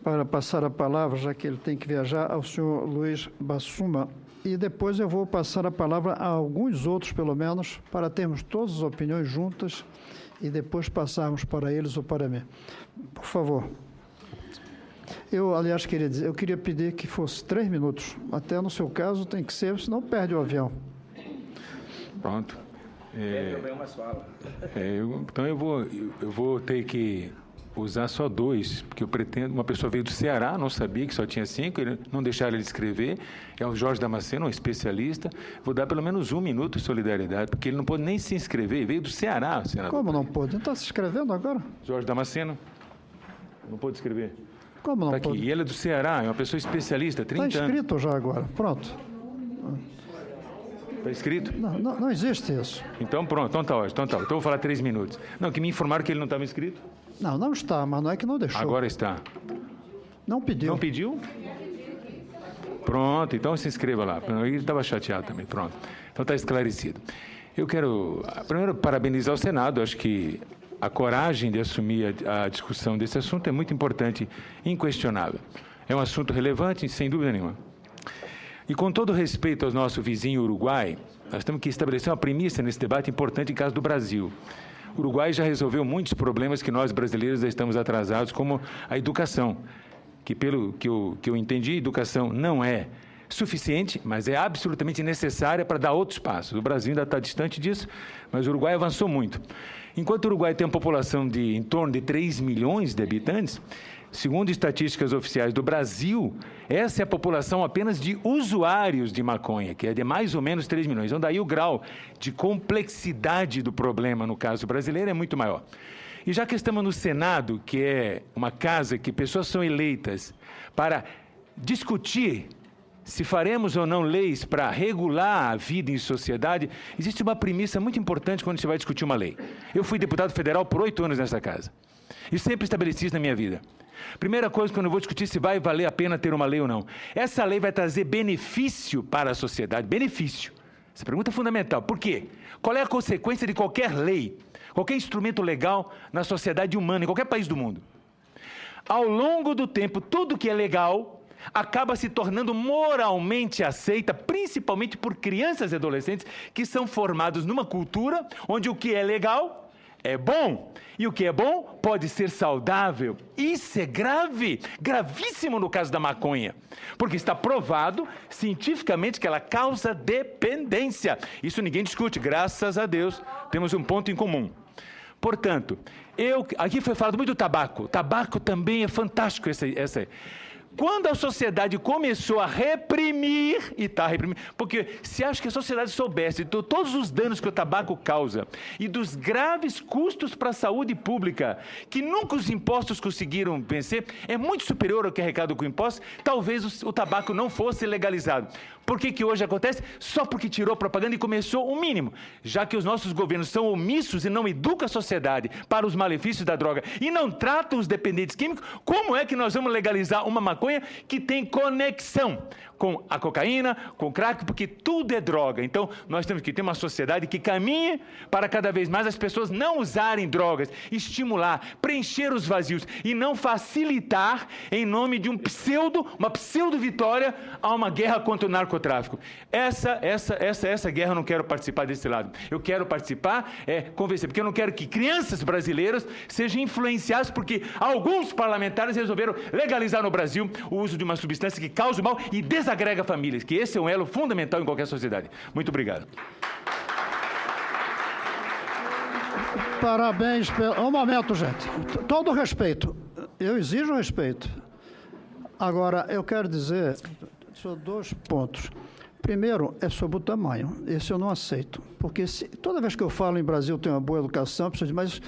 para passar a palavra, já que ele tem que viajar, ao senhor Luiz Bassuma. E depois eu vou passar a palavra a alguns outros, pelo menos, para termos todas as opiniões juntas e depois passarmos para eles ou para mim. Por favor. Eu, aliás, queria pedir que fosse 3 minutos. Até no seu caso tem que ser, senão perde o avião. Pronto. Então eu vou ter que usar só 2, porque eu pretendo... Uma pessoa veio do Ceará, não sabia que só tinha 5, não deixaram ele escrever. É o Jorge Damasceno, um especialista. Vou dar pelo menos 1 minuto de solidariedade, porque ele não pôde nem se inscrever. Veio do Ceará, senador. Como não pôde? Não está se inscrevendo agora? Jorge Damasceno. Não pôde escrever. Como não Tá pôde? aqui. E ele é do Ceará, é uma pessoa especialista, 30 anos. Está inscrito já agora. Pronto. Está inscrito? Não existe isso. Então pronto, então tá ótimo. Então eu vou falar 3 minutos. Não, que me informaram que ele não estava inscrito. Não está, mas não é que não deixou. Agora está. Não pediu. Não pediu? Pronto, então se inscreva lá. Ele estava chateado também. Pronto. Então está esclarecido. Eu quero, primeiro, parabenizar o Senado. Acho que a coragem de assumir a discussão desse assunto é muito importante, inquestionável. É um assunto relevante, sem dúvida nenhuma. E com todo respeito ao nosso vizinho Uruguai, nós temos que estabelecer uma premissa nesse debate importante em caso do Brasil. O Uruguai já resolveu muitos problemas que nós brasileiros já estamos atrasados, como a educação, que pelo que eu entendi, a educação não é suficiente, mas é absolutamente necessária para dar outros passos. O Brasil ainda está distante disso, mas o Uruguai avançou muito. Enquanto o Uruguai tem uma população de em torno de 3 milhões de habitantes, segundo estatísticas oficiais do Brasil, essa é a população apenas de usuários de maconha, que é de mais ou menos 3 milhões. Então, daí o grau de complexidade do problema, no caso brasileiro, é muito maior. E já que estamos no Senado, que é uma casa que pessoas são eleitas para discutir se faremos ou não leis para regular a vida em sociedade, existe uma premissa muito importante quando a gente vai discutir uma lei. Eu fui deputado federal por 8 anos nessa casa. E sempre estabeleci isso na minha vida. Primeira coisa, quando eu vou discutir se vai valer a pena ter uma lei ou não. Essa lei vai trazer benefício para a sociedade. Benefício. Essa pergunta é fundamental. Por quê? Qual é a consequência de qualquer lei, qualquer instrumento legal na sociedade humana, em qualquer país do mundo? Ao longo do tempo, tudo que é legal acaba se tornando moralmente aceita, principalmente por crianças e adolescentes que são formados numa cultura onde o que é legal é bom, e o que é bom pode ser saudável. Isso é grave, gravíssimo no caso da maconha, porque está provado cientificamente que ela causa dependência. Isso ninguém discute, graças a Deus, temos um ponto em comum. Portanto, aqui foi falado muito do tabaco. Tabaco também é fantástico essa. Quando a sociedade começou a reprimir, e está reprimindo, porque se acha que a sociedade soubesse de todos os danos que o tabaco causa e dos graves custos para a saúde pública, que nunca os impostos conseguiram vencer, é muito superior ao que é arrecadado com impostos, talvez o tabaco não fosse legalizado. Por que hoje acontece? Só porque tirou propaganda e começou o mínimo. Já que os nossos governos são omissos e não educam a sociedade para os malefícios da droga e não tratam os dependentes químicos, como é que nós vamos legalizar uma maconha que tem conexão com a cocaína, com o crack, porque tudo é droga. Então, nós temos que ter uma sociedade que caminhe para cada vez mais as pessoas não usarem drogas, estimular, preencher os vazios e não facilitar em nome de uma pseudo-vitória a uma guerra contra o narcotráfico. Essa guerra eu não quero participar desse lado. Eu quero participar, convencer, porque eu não quero que crianças brasileiras sejam influenciadas porque alguns parlamentares resolveram legalizar no Brasil o uso de uma substância que causa mal e desagrega famílias, que esse é um elo fundamental em qualquer sociedade. Muito obrigado. Parabéns. Um momento, gente. Todo respeito. Eu exijo respeito. Agora, eu quero dizer sobre 2 pontos. Primeiro, é sobre o tamanho. Esse eu não aceito. Porque toda vez que eu falo em Brasil tem uma boa educação, mas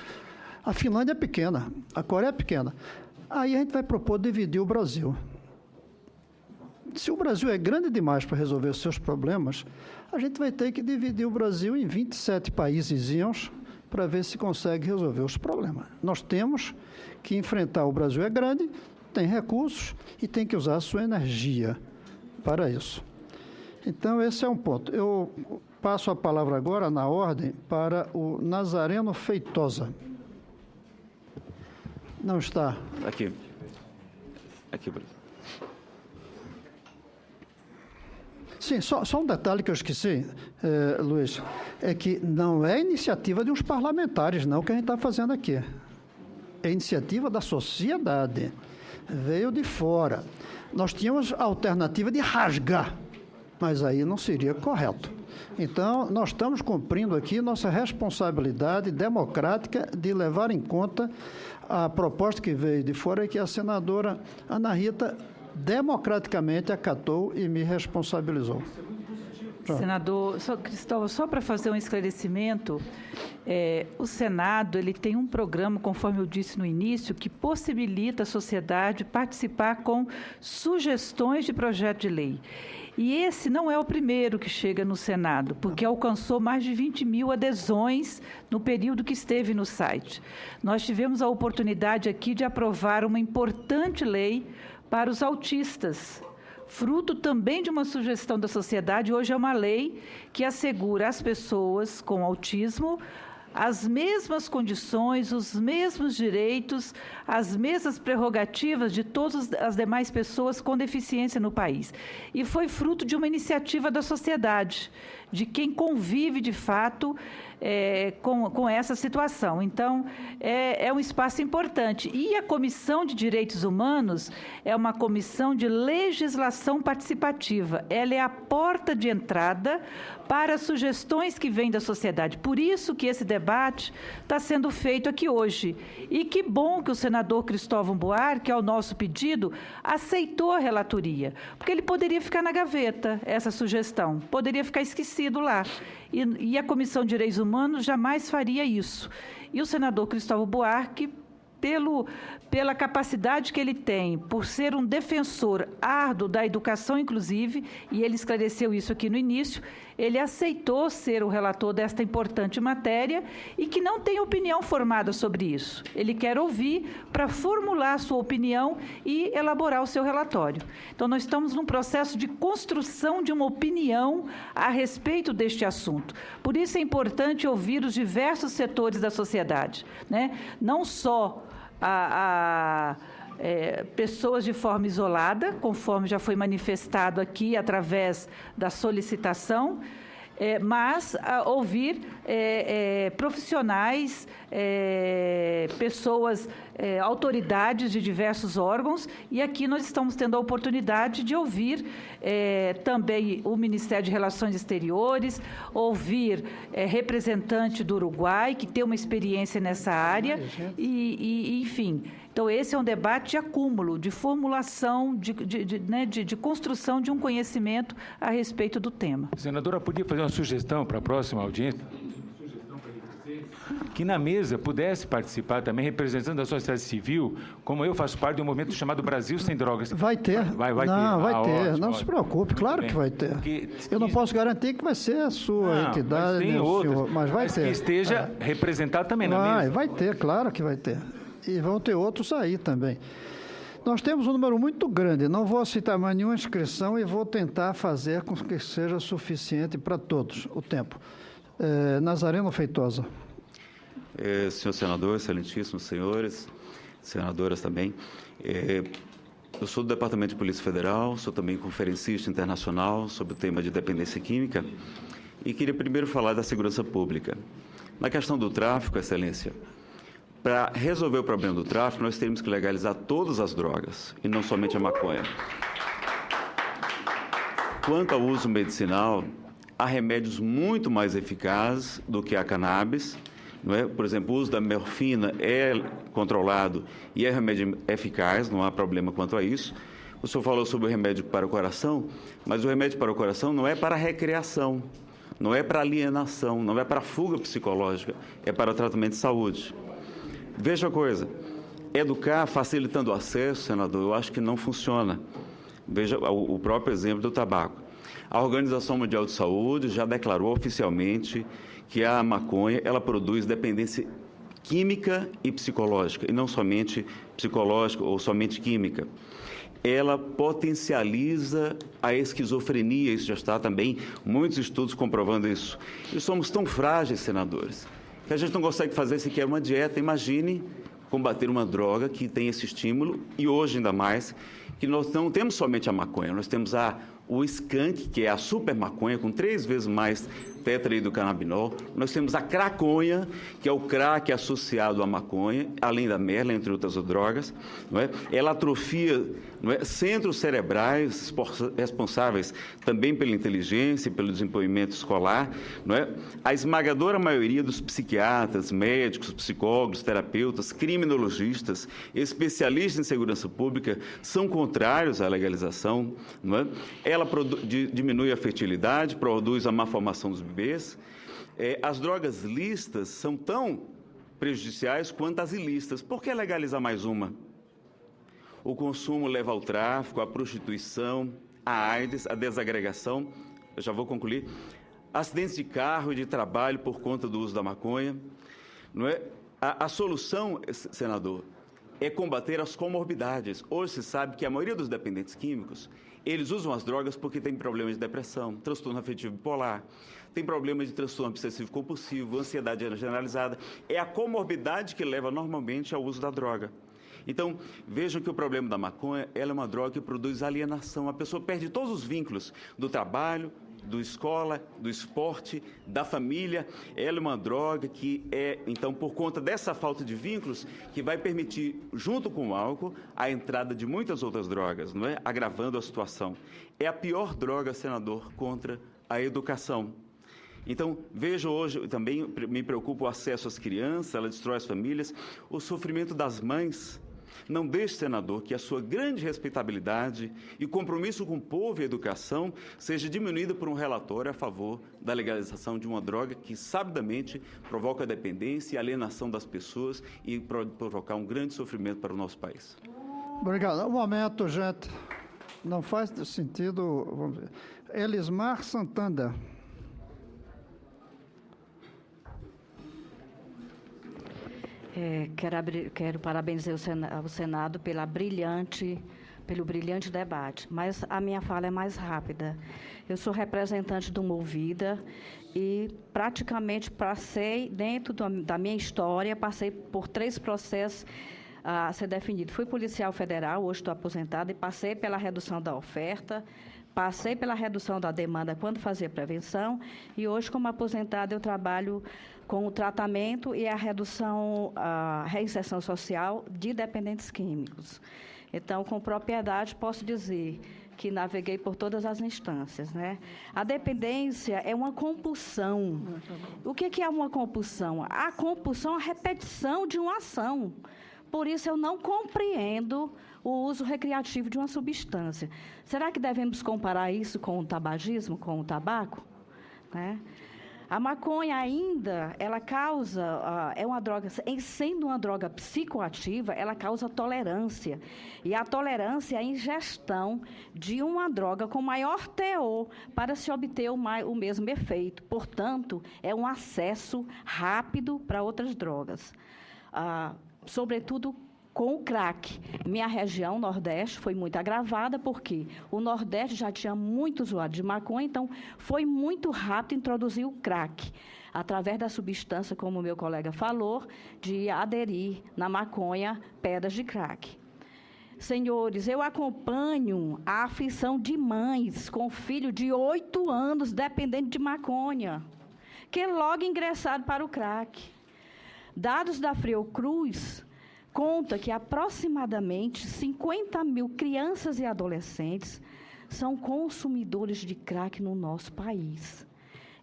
a Finlândia é pequena, a Coreia é pequena. Aí a gente vai propor dividir o Brasil. Se o Brasil é grande demais para resolver os seus problemas, a gente vai ter que dividir o Brasil em 27 países para ver se consegue resolver os problemas. Nós temos que enfrentar, o Brasil é grande, tem recursos e tem que usar a sua energia para isso. Então, esse é um ponto. Eu passo a palavra agora, na ordem, para o Nazareno Feitosa. Não está. Aqui. Aqui, presidente. Sim, só um detalhe que eu esqueci, Luiz, é que não é iniciativa de uns parlamentares, não, que a gente está fazendo aqui. É iniciativa da sociedade, veio de fora. Nós tínhamos a alternativa de rasgar, mas aí não seria correto. Então, nós estamos cumprindo aqui nossa responsabilidade democrática de levar em conta a proposta que veio de fora e que a senadora Ana Rita democraticamente acatou e me responsabilizou. Senador Cristóvão, só para fazer um esclarecimento, o Senado ele tem um programa, conforme eu disse no início, que possibilita a sociedade participar com sugestões de projeto de lei. E esse não é o primeiro que chega no Senado, porque alcançou mais de 20 mil adesões no período que esteve no site. Nós tivemos a oportunidade aqui de aprovar uma importante lei para os autistas, fruto também de uma sugestão da sociedade. Hoje é uma lei que assegura às pessoas com autismo as mesmas condições, os mesmos direitos, as mesmas prerrogativas de todas as demais pessoas com deficiência no país. E foi fruto de uma iniciativa da sociedade, de quem convive de fato com essa situação. Então, é um espaço importante. E a Comissão de Direitos Humanos é uma comissão de legislação participativa. Ela é a porta de entrada para sugestões que vêm da sociedade. Por isso que esse debate está sendo feito aqui hoje. E que bom que o senador Cristóvão Buarque, ao nosso pedido, aceitou a relatoria, porque ele poderia ficar na gaveta, essa sugestão, poderia ficar esquecido lá. E a Comissão de Direitos Humanos jamais faria isso. E o senador Cristóvão Buarque, pela capacidade que ele tem, por ser um defensor árduo da educação inclusive, e ele esclareceu isso aqui no início, ele aceitou ser o relator desta importante matéria e que não tem opinião formada sobre isso. Ele quer ouvir para formular a sua opinião e elaborar o seu relatório. Então, nós estamos num processo de construção de uma opinião a respeito deste assunto. Por isso é importante ouvir os diversos setores da sociedade, né? Não só pessoas de forma isolada, conforme já foi manifestado aqui através da solicitação, mas ouvir profissionais, pessoas, autoridades de diversos órgãos, e aqui nós estamos tendo a oportunidade de ouvir também o Ministério de Relações Exteriores, ouvir representante do Uruguai, que tem uma experiência nessa área, e enfim. Então, esse é um debate de acúmulo, de formulação, de construção de um conhecimento a respeito do tema. Senadora, podia fazer uma sugestão para a próxima audiência? Que na mesa pudesse participar também representando a sociedade civil, como eu faço parte de um movimento chamado Brasil Sem Drogas. Vai ter. Vai ter. Ótimo, não se preocupe, claro que vai ter. Eu não posso garantir que vai ser a sua entidade, mas tem outras, mas vai ter. Que esteja representado também na mesa. Vai ter, claro que vai ter. E vão ter outros aí também. Nós temos um número muito grande, não vou aceitar mais nenhuma inscrição e vou tentar fazer com que seja suficiente para todos o tempo. Nazareno Feitosa. Senhor senador, excelentíssimos senhores, senadoras também, eu sou do Departamento de Polícia Federal, sou também conferencista internacional sobre o tema de dependência química e queria primeiro falar da segurança pública. Na questão do tráfico, excelência, para resolver o problema do tráfico, nós teríamos que legalizar todas as drogas e não somente a maconha. Quanto ao uso medicinal, há remédios muito mais eficazes do que a cannabis, não é? Por exemplo, o uso da morfina é controlado e é remédio eficaz, não há problema quanto a isso. O senhor falou sobre o remédio para o coração, mas o remédio para o coração não é para recreação, não é para alienação, não é para fuga psicológica, é para tratamento de saúde. Veja a coisa, educar facilitando o acesso, senador, eu acho que não funciona. Veja o próprio exemplo do tabaco. A Organização Mundial de Saúde já declarou oficialmente que a maconha, ela produz dependência química e psicológica, e não somente psicológica ou somente química. Ela potencializa a esquizofrenia, isso já está também, muitos estudos comprovando isso. E somos tão frágeis, senadores, que a gente não consegue fazer sequer uma dieta. Imagine combater uma droga que tem esse estímulo, e hoje ainda mais, que nós não temos somente a maconha, nós temos o skunk, que é a super maconha, com 3 vezes mais tetraidrocannabinol. Nós temos a craconha, que é o crack associado à maconha, além da merla, entre outras drogas. Não é? Ela atrofia, não é, centros cerebrais responsáveis também pela inteligência e pelo desenvolvimento escolar. Não é? A esmagadora maioria dos psiquiatras, médicos, psicólogos, terapeutas, criminologistas, especialistas em segurança pública são contrários à legalização. Não é? Ela diminui a fertilidade, produz a má formação dos bebês. As drogas lícitas são tão prejudiciais quanto as ilícitas. Por que legalizar mais uma? O consumo leva ao tráfico, à prostituição, à AIDS, à desagregação. Eu já vou concluir. Acidentes de carro e de trabalho por conta do uso da maconha. Não é? A solução, senador, é combater as comorbidades. Hoje se sabe que a maioria dos dependentes químicos, eles usam as drogas porque tem problemas de depressão, transtorno afetivo bipolar, tem problemas de transtorno obsessivo-compulsivo, ansiedade generalizada. É a comorbidade que leva normalmente ao uso da droga. Então, vejam que o problema da maconha, ela é uma droga que produz alienação. A pessoa perde todos os vínculos do trabalho, da escola, do esporte, da família. Ela é uma droga que então, por conta dessa falta de vínculos, que vai permitir, junto com o álcool, a entrada de muitas outras drogas, não é? Agravando a situação. É a pior droga, senador, contra a educação. Então, vejo hoje, também me preocupa o acesso às crianças, ela destrói as famílias, o sofrimento das mães. Não deixe, senador, que a sua grande respeitabilidade e compromisso com o povo e a educação seja diminuído por um relatório a favor da legalização de uma droga que, sabidamente, provoca dependência e alienação das pessoas e provocar um grande sofrimento para o nosso país. Obrigado. Um momento, gente. Não faz sentido. Vamos ver. Elismar Santana. Quero parabenizar o Senado pelo brilhante debate, mas a minha fala é mais rápida. Eu sou representante do Movida e praticamente passei, dentro da minha história, passei por 3 processos a ser definido. Fui policial federal, hoje estou aposentada, e passei pela redução da oferta, passei pela redução da demanda quando fazia prevenção, e hoje, como aposentada, eu trabalho com o tratamento e a redução, a reinserção social de dependentes químicos. Então, com propriedade, posso dizer que naveguei por todas as instâncias, né? A dependência é uma compulsão. O que é uma compulsão? A compulsão é a repetição de uma ação. Por isso, eu não compreendo o uso recreativo de uma substância. Será que devemos comparar isso com o tabagismo, com o tabaco? Né? A maconha ainda, ela causa, é uma droga, sendo uma droga psicoativa, ela causa tolerância. E a tolerância é a ingestão de uma droga com maior teor para se obter o mesmo efeito. Portanto, é um acesso rápido para outras drogas. Sobretudo com o crack. Minha região, Nordeste, foi muito agravada, porque o Nordeste já tinha muito usuário de maconha, então foi muito rápido introduzir o crack, através da substância, como o meu colega falou, de aderir na maconha pedras de crack. Senhores, eu acompanho a aflição de mães com filho de 8 anos dependente de maconha, que logo ingressaram para o crack. Dados da Fiocruz conta que aproximadamente 50 mil crianças e adolescentes são consumidores de crack no nosso país.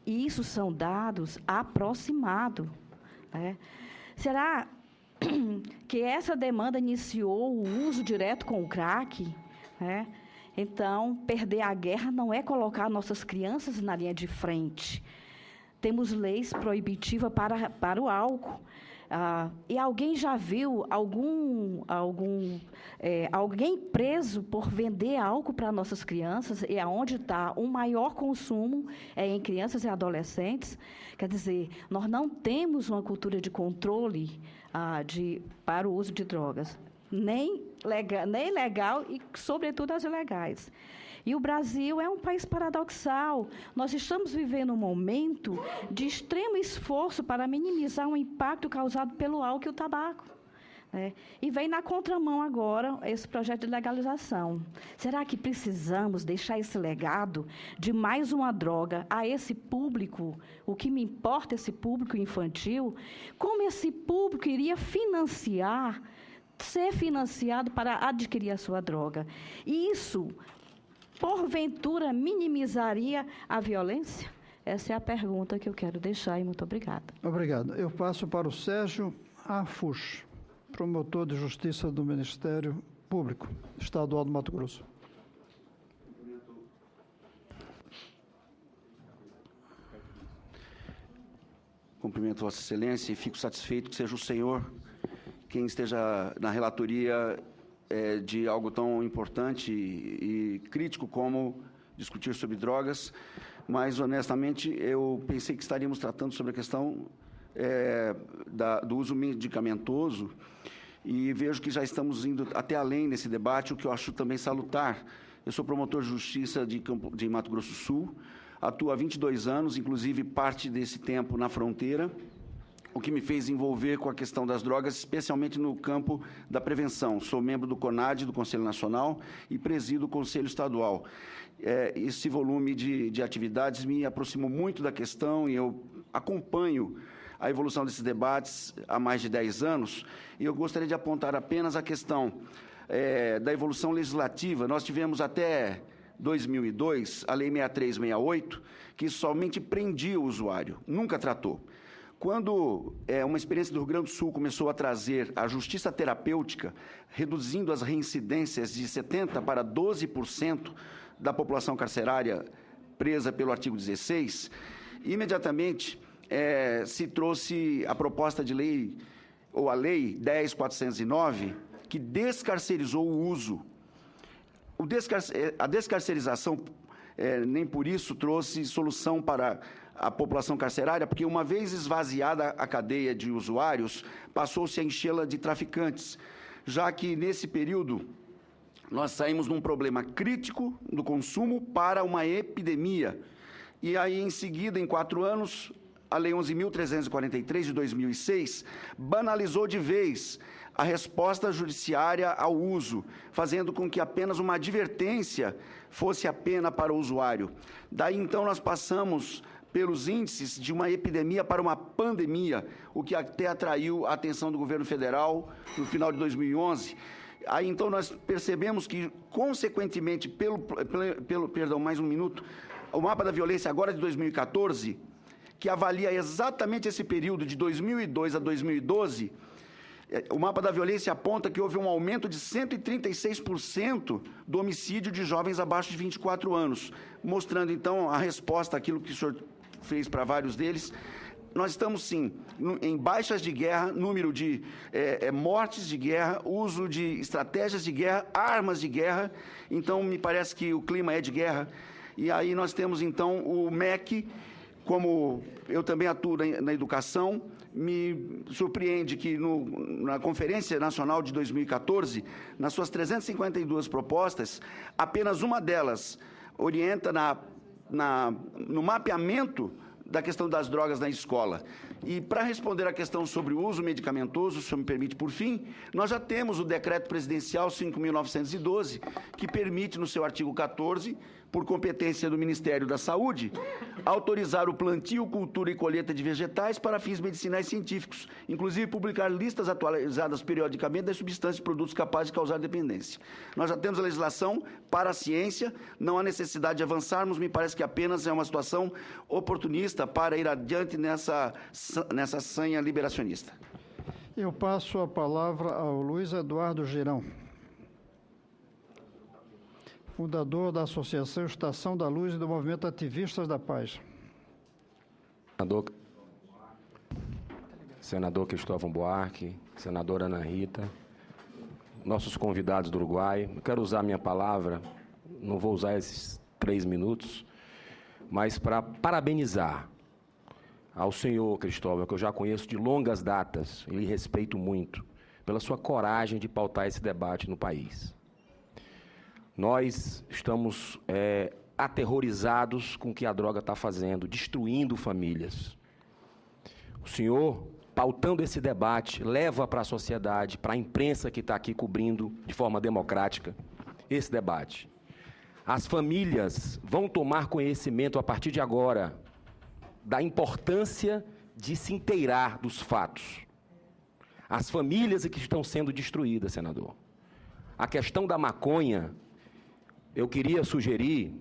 E isso são dados aproximados. Né? Será que essa demanda iniciou o uso direto com o crack? Né? Então, perder a guerra não é colocar nossas crianças na linha de frente. Temos leis proibitivas para o álcool. E alguém já viu alguém preso por vender álcool para nossas crianças, e aonde está o maior consumo em crianças e adolescentes? Quer dizer, nós não temos uma cultura de controle para o uso de drogas, nem legal e, sobretudo, as ilegais. E o Brasil é um país paradoxal. Nós estamos vivendo um momento de extremo esforço para minimizar o impacto causado pelo álcool e o tabaco. E vem na contramão agora esse projeto de legalização. Será que precisamos deixar esse legado de mais uma droga a esse público? O que me importa, esse público infantil? Como esse público iria ser financiado para adquirir a sua droga? E isso, porventura, minimizaria a violência? Essa é a pergunta que eu quero deixar e muito obrigada. Obrigado. Eu passo para o Sérgio Afux, promotor de Justiça do Ministério Público Estadual do Mato Grosso. Cumprimento Vossa Excelência e fico satisfeito que seja o senhor quem esteja na relatoria de algo tão importante e crítico como discutir sobre drogas, mas, honestamente, eu pensei que estaríamos tratando sobre a questão do uso medicamentoso e vejo que já estamos indo até além nesse debate, o que eu acho também salutar. Eu sou promotor de justiça de Mato Grosso do Sul, atuo há 22 anos, inclusive parte desse tempo na fronteira, o que me fez envolver com a questão das drogas, especialmente no campo da prevenção. Sou membro do CONAD, do Conselho Nacional, e presido o Conselho Estadual. Esse volume de atividades me aproximou muito da questão e eu acompanho a evolução desses debates há mais de 10 anos, e eu gostaria de apontar apenas a questão da evolução legislativa. Nós tivemos até 2002 a Lei 6368, que somente prendia o usuário, nunca tratou. Quando uma experiência do Rio Grande do Sul começou a trazer a justiça terapêutica, reduzindo as reincidências de 70% para 12% da população carcerária presa pelo artigo 16, imediatamente se trouxe a proposta de lei, ou a Lei 10.409, que descarcerizou o uso. A descarcerização, nem por isso trouxe solução para a população carcerária, porque uma vez esvaziada a cadeia de usuários, passou-se a enchê-la de traficantes, já que nesse período nós saímos de um problema crítico do consumo para uma epidemia. E aí, em seguida, em 4 anos, a Lei 11.343, de 2006, banalizou de vez a resposta judiciária ao uso, fazendo com que apenas uma advertência fosse a pena para o usuário. Daí, então, nós passamos pelos índices de uma epidemia para uma pandemia, o que até atraiu a atenção do governo federal no final de 2011. Aí, então, nós percebemos que, consequentemente, mais um minuto, o mapa da violência agora de 2014, que avalia exatamente esse período de 2002 a 2012, o mapa da violência aponta que houve um aumento de 136% do homicídio de jovens abaixo de 24 anos, mostrando, então, a resposta àquilo que o senhor fez para vários deles. Nós estamos, sim, em baixas de guerra, número de mortes de guerra, uso de estratégias de guerra, armas de guerra. Então, me parece que o clima é de guerra. E aí nós temos, então, o MEC, como eu também atuo na educação, me surpreende que na Conferência Nacional de 2014, nas suas 352 propostas, apenas uma delas orienta no mapeamento da questão das drogas na escola. E para responder à questão sobre o uso medicamentoso, se o senhor me permite, por fim, nós já temos o Decreto Presidencial 5.912, que permite, no seu artigo 14, por competência do Ministério da Saúde, autorizar o plantio, cultura e colheita de vegetais para fins medicinais científicos, inclusive publicar listas atualizadas periodicamente das substâncias e produtos capazes de causar dependência. Nós já temos a legislação para a ciência, não há necessidade de avançarmos, me parece que apenas é uma situação oportunista para ir adiante nessa sanha liberacionista. Eu passo a palavra ao Luiz Eduardo Girão, fundador da Associação Estação da Luz e do Movimento Ativistas da Paz. Senador Cristóvão Buarque, senadora Ana Rita, nossos convidados do Uruguai. Eu quero usar minha palavra, não vou usar esses 3 minutos, mas para parabenizar ao senhor Cristóvão, que eu já conheço de longas datas e lhe respeito muito, pela sua coragem de pautar esse debate no país. Nós estamos aterrorizados com o que a droga está fazendo, destruindo famílias. O senhor pautando esse debate, leva para a sociedade, para a imprensa que está aqui cobrindo de forma democrática esse debate. As famílias vão tomar conhecimento a partir de agora da importância de se inteirar dos fatos. As famílias que estão sendo destruídas, senador. A questão da maconha, eu queria sugerir,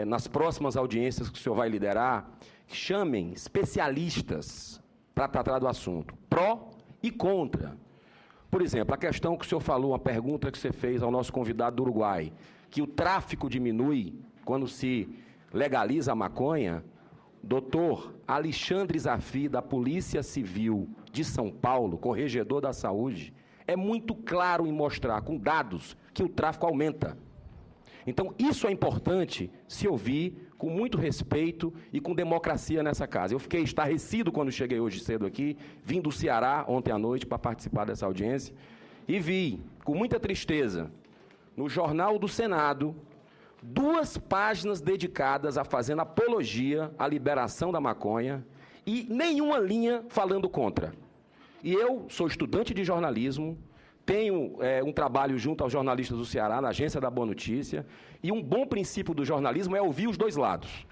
nas próximas audiências que o senhor vai liderar, chamem especialistas para tratar do assunto, pró e contra. Por exemplo, a questão que o senhor falou, uma pergunta que você fez ao nosso convidado do Uruguai, que o tráfico diminui quando se legaliza a maconha. Doutor Alexandre Zafi, da Polícia Civil de São Paulo, corregedor da saúde, é muito claro em mostrar com dados que o tráfico aumenta. Então, isso é importante se ouvir com muito respeito e com democracia nessa casa. Eu fiquei estarrecido quando cheguei hoje cedo aqui, vim do Ceará ontem à noite para participar dessa audiência, e vi, com muita tristeza, no Jornal do Senado, 2 páginas dedicadas a fazendo apologia à liberação da maconha e nenhuma linha falando contra. E eu sou estudante de jornalismo, tenho um trabalho junto aos jornalistas do Ceará, na Agência da Boa Notícia, e um bom princípio do jornalismo é ouvir os dois lados.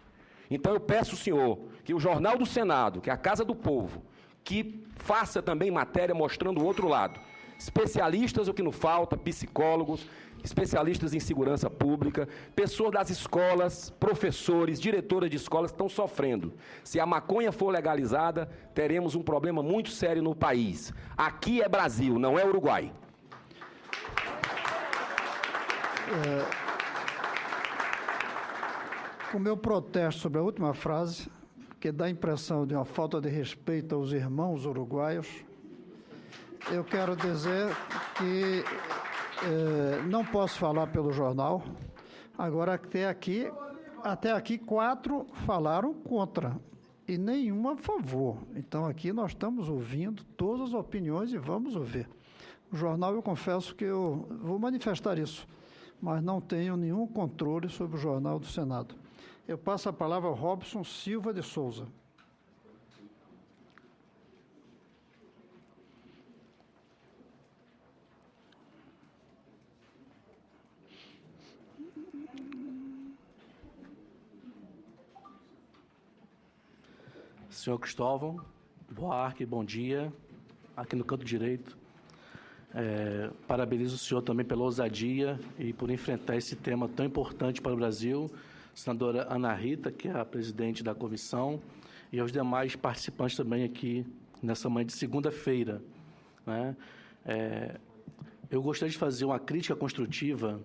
Então eu peço ao senhor que o Jornal do Senado, que é a Casa do Povo, que faça também matéria mostrando o outro lado. Especialistas, o que não falta, psicólogos, especialistas em segurança pública, pessoas das escolas, professores, diretoras de escolas que estão sofrendo. Se a maconha for legalizada, teremos um problema muito sério no país. Aqui é Brasil, não é Uruguai. O meu protesto sobre a última frase, que dá a impressão de uma falta de respeito aos irmãos uruguaios, eu quero dizer que não posso falar pelo jornal. Agora, até aqui 4 falaram contra e nenhum a favor. Então, aqui nós estamos ouvindo todas as opiniões e vamos ouvir. O jornal, eu confesso que eu vou manifestar isso, mas não tenho nenhum controle sobre o Jornal do Senado. Eu passo a palavra ao Robson Silva de Souza. Senhor Cristóvão Buarque, bom dia, aqui no canto direito. Parabenizo o senhor também pela ousadia e por enfrentar esse tema tão importante para o Brasil, senadora Ana Rita, que é a presidente da comissão, e aos demais participantes também aqui nessa manhã de segunda-feira, né? Eu gostaria de fazer uma crítica construtiva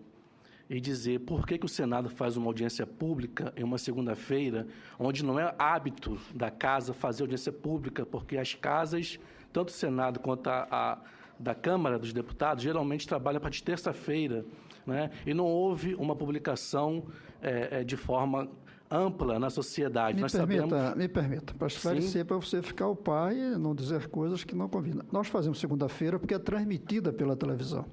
e dizer por que o Senado faz uma audiência pública em uma segunda-feira, onde não é hábito da Casa fazer audiência pública, porque as casas, tanto o Senado quanto a da Câmara dos Deputados, geralmente trabalham a partir de terça-feira, né? E não houve uma publicação de forma ampla na sociedade. Me permita, para esclarecer, para você ficar o pai e não dizer coisas que não combinam. Nós fazemos segunda-feira porque é transmitida pela televisão.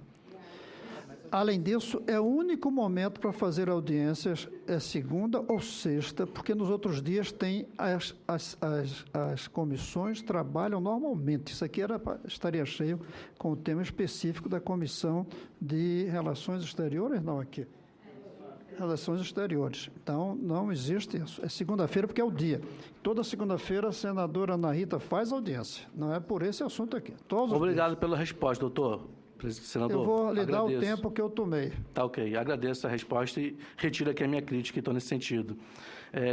Além disso, é o único momento para fazer audiências, é segunda ou sexta, porque nos outros dias tem as comissões trabalham normalmente. Isso aqui estaria cheio com o tema específico da Comissão de Relações Exteriores, não aqui. Relações Exteriores. Então, não existe isso. É segunda-feira porque é o dia. Toda segunda-feira a senadora Ana Rita faz audiência. Não é por esse assunto aqui. Obrigado pela resposta, doutor. Senador, eu vou lhe dar o tempo que eu tomei. Tá ok, agradeço a resposta e retiro aqui a minha crítica, então, nesse sentido.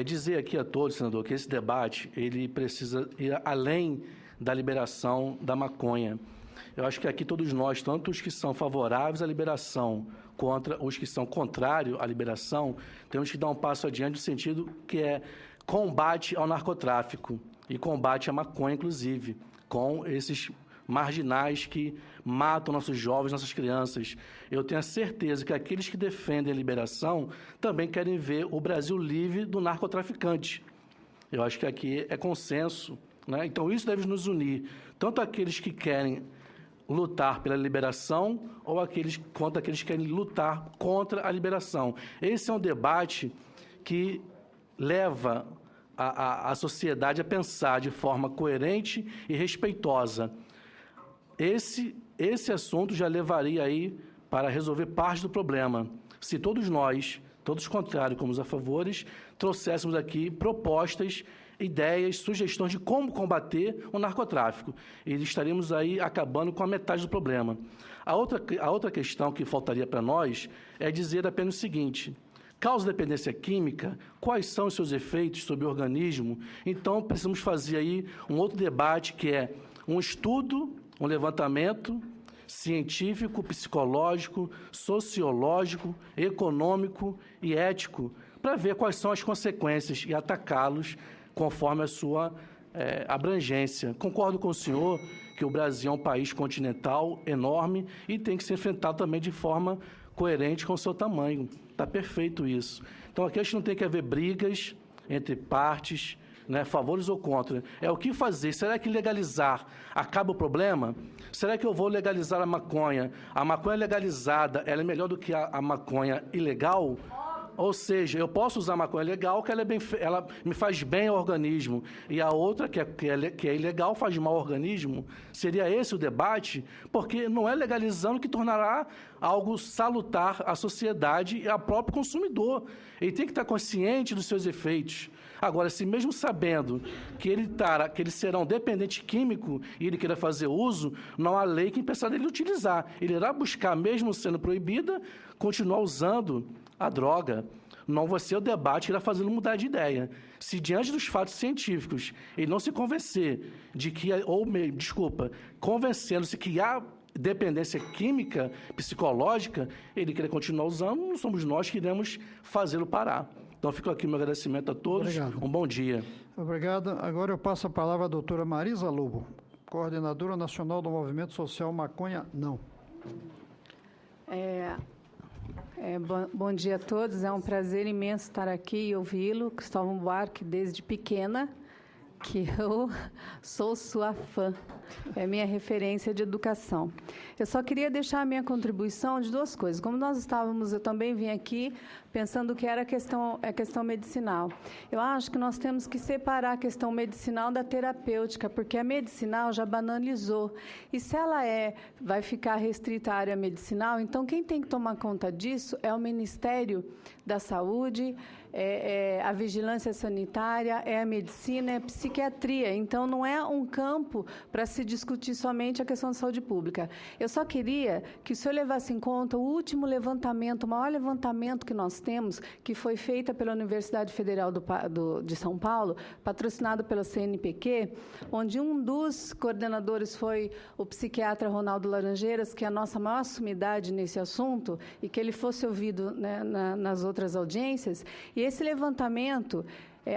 Dizer aqui a todos, senador, que esse debate ele precisa ir além da liberação da maconha. Eu acho que aqui todos nós, tanto os que são favoráveis à liberação contra os que são contrários à liberação, temos que dar um passo adiante no sentido que é combate ao narcotráfico e combate à maconha, inclusive, com esses marginais que matam nossos jovens, nossas crianças. Eu tenho a certeza que aqueles que defendem a liberação também querem ver o Brasil livre do narcotraficante. Eu acho que aqui é consenso, né? Então, isso deve nos unir, tanto aqueles que querem lutar pela liberação quanto aqueles que querem lutar contra a liberação. Esse é um debate que leva a sociedade a pensar de forma coerente e respeitosa. Esse assunto já levaria aí para resolver parte do problema. Se todos nós, todos os contrários como os a favores, trouxéssemos aqui propostas, ideias, sugestões de como combater o narcotráfico. E estaríamos aí acabando com a metade do problema. A outra questão que faltaria para nós é dizer apenas o seguinte: causa dependência química, quais são os seus efeitos sobre o organismo? Então, precisamos fazer aí um outro debate, que é um estudo, um levantamento científico, psicológico, sociológico, econômico e ético, para ver quais são as consequências e atacá-los conforme a sua abrangência. Concordo com o senhor que o Brasil é um país continental enorme e tem que ser enfrentado também de forma coerente com o seu tamanho. Está perfeito isso. Então, aqui a gente não tem que haver brigas entre partes, né, favores ou contra. É o que fazer. Será que legalizar acaba o problema? Será que eu vou legalizar a maconha? A maconha legalizada, ela é melhor do que a maconha ilegal? Ou seja, eu posso usar a maconha legal, que ela me faz bem ao organismo, e a outra, que é ilegal, faz mal ao organismo? Seria esse o debate? Porque não é legalizando que tornará algo salutar à sociedade e ao próprio consumidor. Ele tem que estar consciente dos seus efeitos. Agora, se mesmo sabendo que eles serão dependente químico e ele queira fazer uso, não há lei que impeça ele utilizar. Ele irá buscar, mesmo sendo proibida, continuar usando a droga. Não vai ser o debate que irá fazê-lo mudar de ideia. Se diante dos fatos científicos ele não se convencer de que, convencendo-se que há dependência química, psicológica, ele querer continuar usando, não somos nós que iremos fazê-lo parar. Então, fico aqui meu agradecimento a todos. Obrigado. Um bom dia. Obrigado. Agora eu passo a palavra à doutora Marisa Lobo, coordenadora nacional do Movimento Social Maconha Não. Bom dia a todos. É um prazer imenso estar aqui e ouvi-lo. Cristóvão Buarque, desde pequena, que eu sou sua fã. É minha referência de educação. Eu só queria deixar a minha contribuição de duas coisas. Como nós estávamos, eu também vim aqui pensando que era a questão medicinal. Eu acho que nós temos que separar a questão medicinal da terapêutica, porque a medicinal já banalizou. E se ela vai ficar restrita à área medicinal, então quem tem que tomar conta disso é o Ministério da Saúde, a vigilância sanitária, é a medicina, é a psiquiatria. Então, não é um campo para se discutir somente a questão da saúde pública. Eu só queria que o senhor levasse em conta o último levantamento, o maior levantamento que nós temos, que foi feita pela Universidade Federal de São Paulo, patrocinado pela CNPq, onde um dos coordenadores foi o psiquiatra Ronaldo Laranjeiras, que é a nossa maior sumidade nesse assunto, e que ele fosse ouvido, né, nas outras audiências. E esse levantamento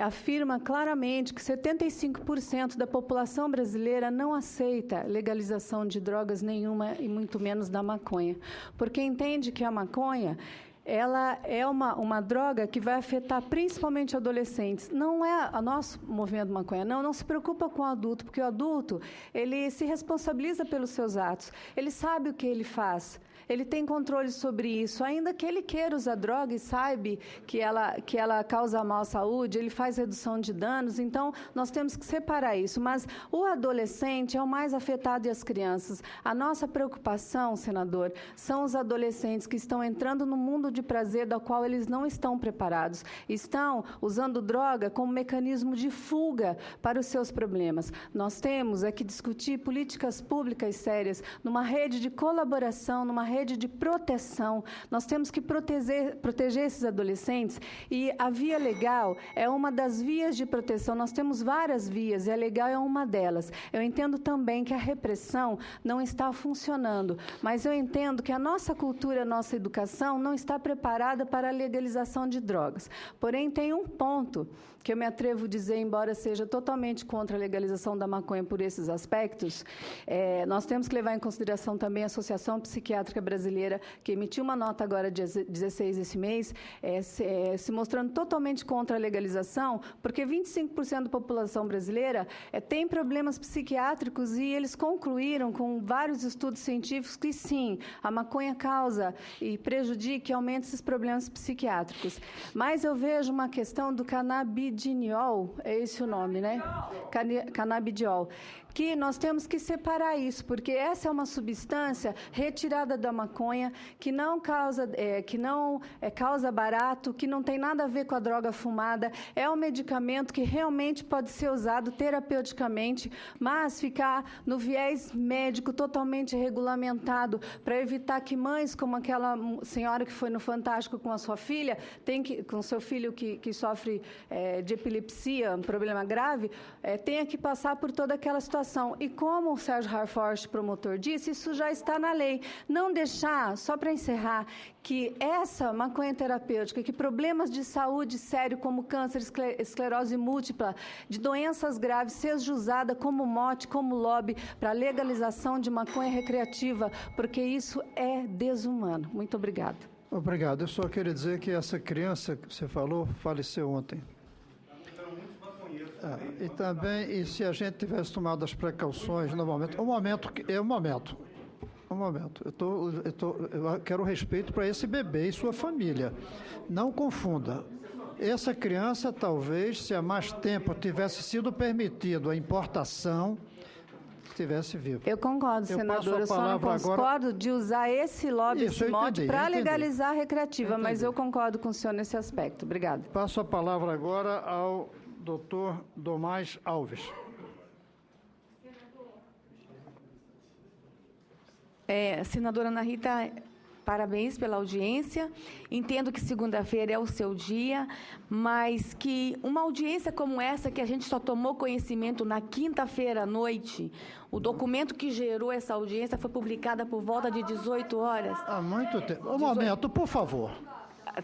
afirma claramente que 75% da população brasileira não aceita legalização de drogas nenhuma, e muito menos da maconha, porque entende que a maconha ela é uma droga que vai afetar principalmente adolescentes. Não é o nosso movimento maconha, não se preocupa com o adulto, porque o adulto ele se responsabiliza pelos seus atos, ele sabe o que ele faz. Ele tem controle sobre isso, ainda que ele queira usar droga e saiba que ela causa mal à saúde, ele faz redução de danos, então nós temos que separar isso. Mas o adolescente é o mais afetado e as crianças. A nossa preocupação, senador, são os adolescentes que estão entrando no mundo de prazer da qual eles não estão preparados. Estão usando droga como mecanismo de fuga para os seus problemas. Nós temos que discutir políticas públicas sérias, numa rede de colaboração, numa rede de proteção. Nós temos que proteger esses adolescentes, e a via legal é uma das vias de proteção. Nós temos várias vias e a legal é uma delas. Eu entendo também que a repressão não está funcionando, mas eu entendo que a nossa cultura, a nossa educação não está preparada para a legalização de drogas. Porém, tem um ponto que eu me atrevo a dizer, embora seja totalmente contra a legalização da maconha por esses aspectos, nós temos que levar em consideração também a Associação Psiquiátrica Pediátrica Brasileira, que emitiu uma nota agora, dia 16 desse mês, se mostrando totalmente contra a legalização, porque 25% da população brasileira tem problemas psiquiátricos e eles concluíram com vários estudos científicos que sim, a maconha causa e prejudica e aumenta esses problemas psiquiátricos. Mas eu vejo uma questão do canabidiol, é esse o nome, né? Canabidiol, que nós temos que separar isso, porque essa é uma substância retirada da maconha, que não causa barato, que não tem nada a ver com a droga fumada, é um medicamento que realmente pode ser usado terapeuticamente, mas ficar no viés médico totalmente regulamentado, para evitar que mães, como aquela senhora que foi no Fantástico com a sua filha, com seu filho que sofre de epilepsia, um problema grave, tenha que passar por toda aquela situação. E como o Sérgio Harford, promotor, disse, isso já está na lei. Não deixar, só para encerrar, que essa maconha terapêutica, que problemas de saúde sério, como câncer, esclerose múltipla, de doenças graves, seja usada como mote, como lobby, para a legalização de maconha recreativa, porque isso é desumano. Muito obrigada. Obrigado. Eu só queria dizer que essa criança que você falou faleceu ontem. E também, e se a gente tivesse tomado as precauções no momento... Um momento. Eu quero respeito para esse bebê e sua família. Não confunda. Essa criança, talvez, se há mais tempo tivesse sido permitido a importação, estivesse vivo. Eu concordo, senador. Eu só não concordo de usar esse lobby, esse mote, para legalizar a recreativa, mas eu concordo com o senhor nesse aspecto. Obrigada. Passo a palavra agora ao doutor Domais Alves. Senadora Ana Rita, parabéns pela audiência. Entendo que segunda-feira é o seu dia, mas que uma audiência como essa, que a gente só tomou conhecimento na quinta-feira à noite, o documento que gerou essa audiência foi publicado por volta de 18 horas. Há muito tempo. Um momento, por favor.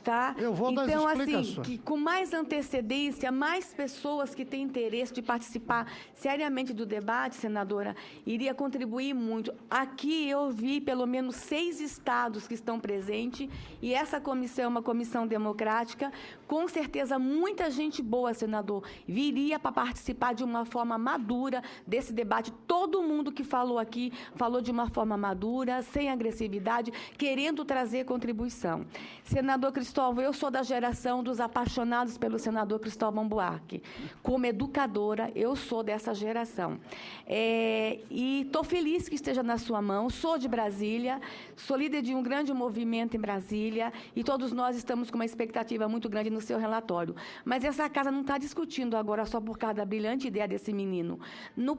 Tá? Eu vou dar as explicações. Assim, que com mais antecedência, mais pessoas que têm interesse de participar seriamente do debate, senadora, iria contribuir muito. Aqui eu vi pelo menos 6 estados que estão presentes, e essa comissão é uma comissão democrática. Com certeza, muita gente boa, senador, viria para participar de uma forma madura desse debate. Todo mundo que falou aqui falou de uma forma madura, sem agressividade, querendo trazer contribuição. Senador Cristóvão, eu sou da geração dos apaixonados pelo senador Cristóvão Buarque. Como educadora, eu sou dessa geração. E estou feliz que esteja na sua mão. Sou de Brasília, sou líder de um grande movimento em Brasília, e todos nós estamos com uma expectativa muito grande no seu relatório. Mas essa casa não está discutindo agora só por causa da brilhante ideia desse menino.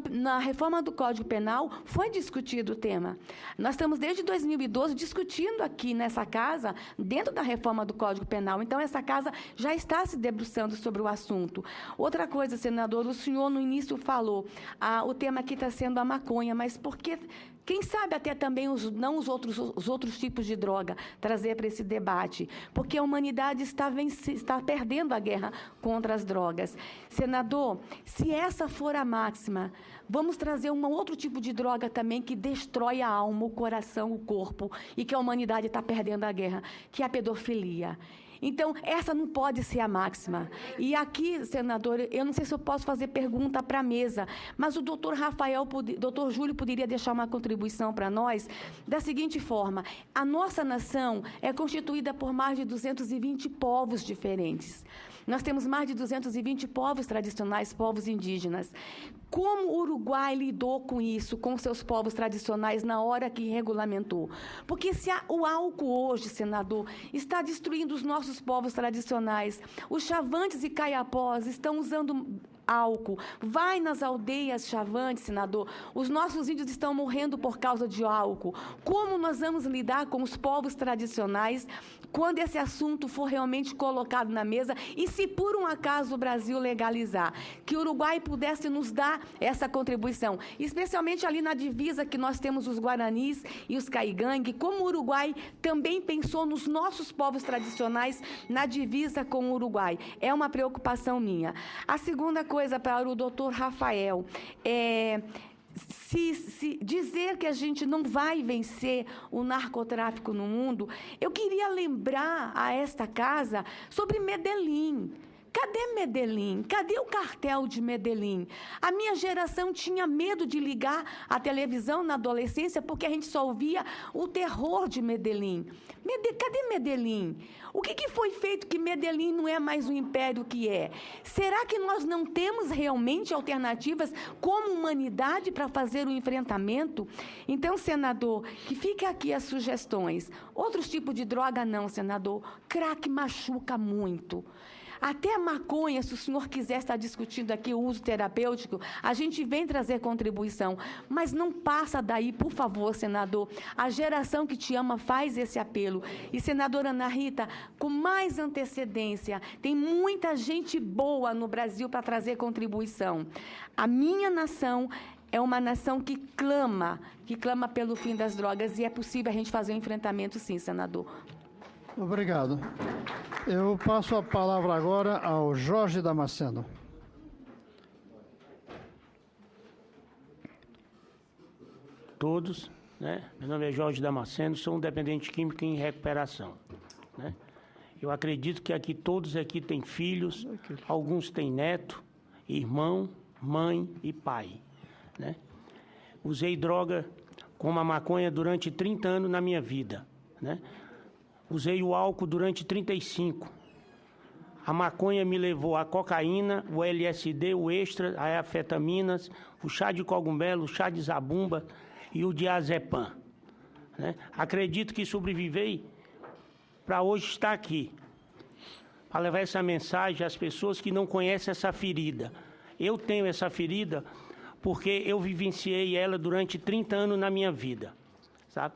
Na reforma do Código Penal, foi discutido o tema. Nós estamos, desde 2012, discutindo aqui nessa casa, dentro da reforma do Código Penal. Então, essa casa já está se debruçando sobre o assunto. Outra coisa, senador, o senhor no início falou, o tema aqui está sendo a maconha, mas por que... Quem sabe até também os outros tipos de droga trazer para esse debate, porque a humanidade está perdendo a guerra contra as drogas. Senador, se essa for a máxima, vamos trazer um outro tipo de droga também que destrói a alma, o coração, o corpo, e que a humanidade está perdendo a guerra, que é a pedofilia. Então, essa não pode ser a máxima. E aqui, senador, eu não sei se eu posso fazer pergunta para a mesa, mas o doutor Júlio poderia deixar uma contribuição para nós da seguinte forma: a nossa nação é constituída por mais de 220 povos diferentes. Nós temos mais de 220 povos tradicionais, povos indígenas. Como o Uruguai lidou com isso, com seus povos tradicionais, na hora que regulamentou? Porque se o álcool hoje, senador, está destruindo os nossos povos tradicionais, os chavantes e caiapós estão usando álcool, vai nas aldeias chavantes, senador, os nossos índios estão morrendo por causa de álcool. Como nós vamos lidar com os povos tradicionais quando esse assunto for realmente colocado na mesa, e se por um acaso o Brasil legalizar, que o Uruguai pudesse nos dar essa contribuição, especialmente ali na divisa que nós temos os guaranis e os caigangue, como o Uruguai também pensou nos nossos povos tradicionais na divisa com o Uruguai. É uma preocupação minha. A segunda coisa para o doutor Rafael, se dizer que a gente não vai vencer o narcotráfico no mundo, eu queria lembrar a esta casa sobre Medellín. Cadê Medellín? Cadê o cartel de Medellín? A minha geração tinha medo de ligar a televisão na adolescência porque a gente só ouvia o terror de Medellín. Cadê Medellín? O que foi feito que Medellín não é mais o império que é? Será que nós não temos realmente alternativas como humanidade para fazer o enfrentamento? Então, senador, que fique aqui as sugestões. Outros tipos de droga não, senador. Crack machuca muito. Até a maconha, se o senhor quiser estar discutindo aqui o uso terapêutico, a gente vem trazer contribuição. Mas não passa daí, por favor, senador. A geração que te ama faz esse apelo. E, senadora Ana Rita, com mais antecedência, tem muita gente boa no Brasil para trazer contribuição. A minha nação é uma nação que clama pelo fim das drogas, e é possível a gente fazer um enfrentamento, sim, senador. Obrigado. Eu passo a palavra agora ao Jorge Damasceno. Todos, né? Meu nome é Jorge Damasceno, sou um dependente químico em recuperação, né? Eu acredito que aqui todos aqui têm filhos, alguns têm neto, irmão, mãe e pai, né? Usei droga como a maconha durante 30 anos na minha vida, né? Usei o álcool durante 35. A maconha me levou a cocaína, o LSD, o extra, a anfetaminas, o chá de cogumelo, o chá de zabumba e o diazepam, né? Acredito que sobrevivei para hoje estar aqui, para levar essa mensagem às pessoas que não conhecem essa ferida. Eu tenho essa ferida porque eu vivenciei ela durante 30 anos na minha vida, sabe?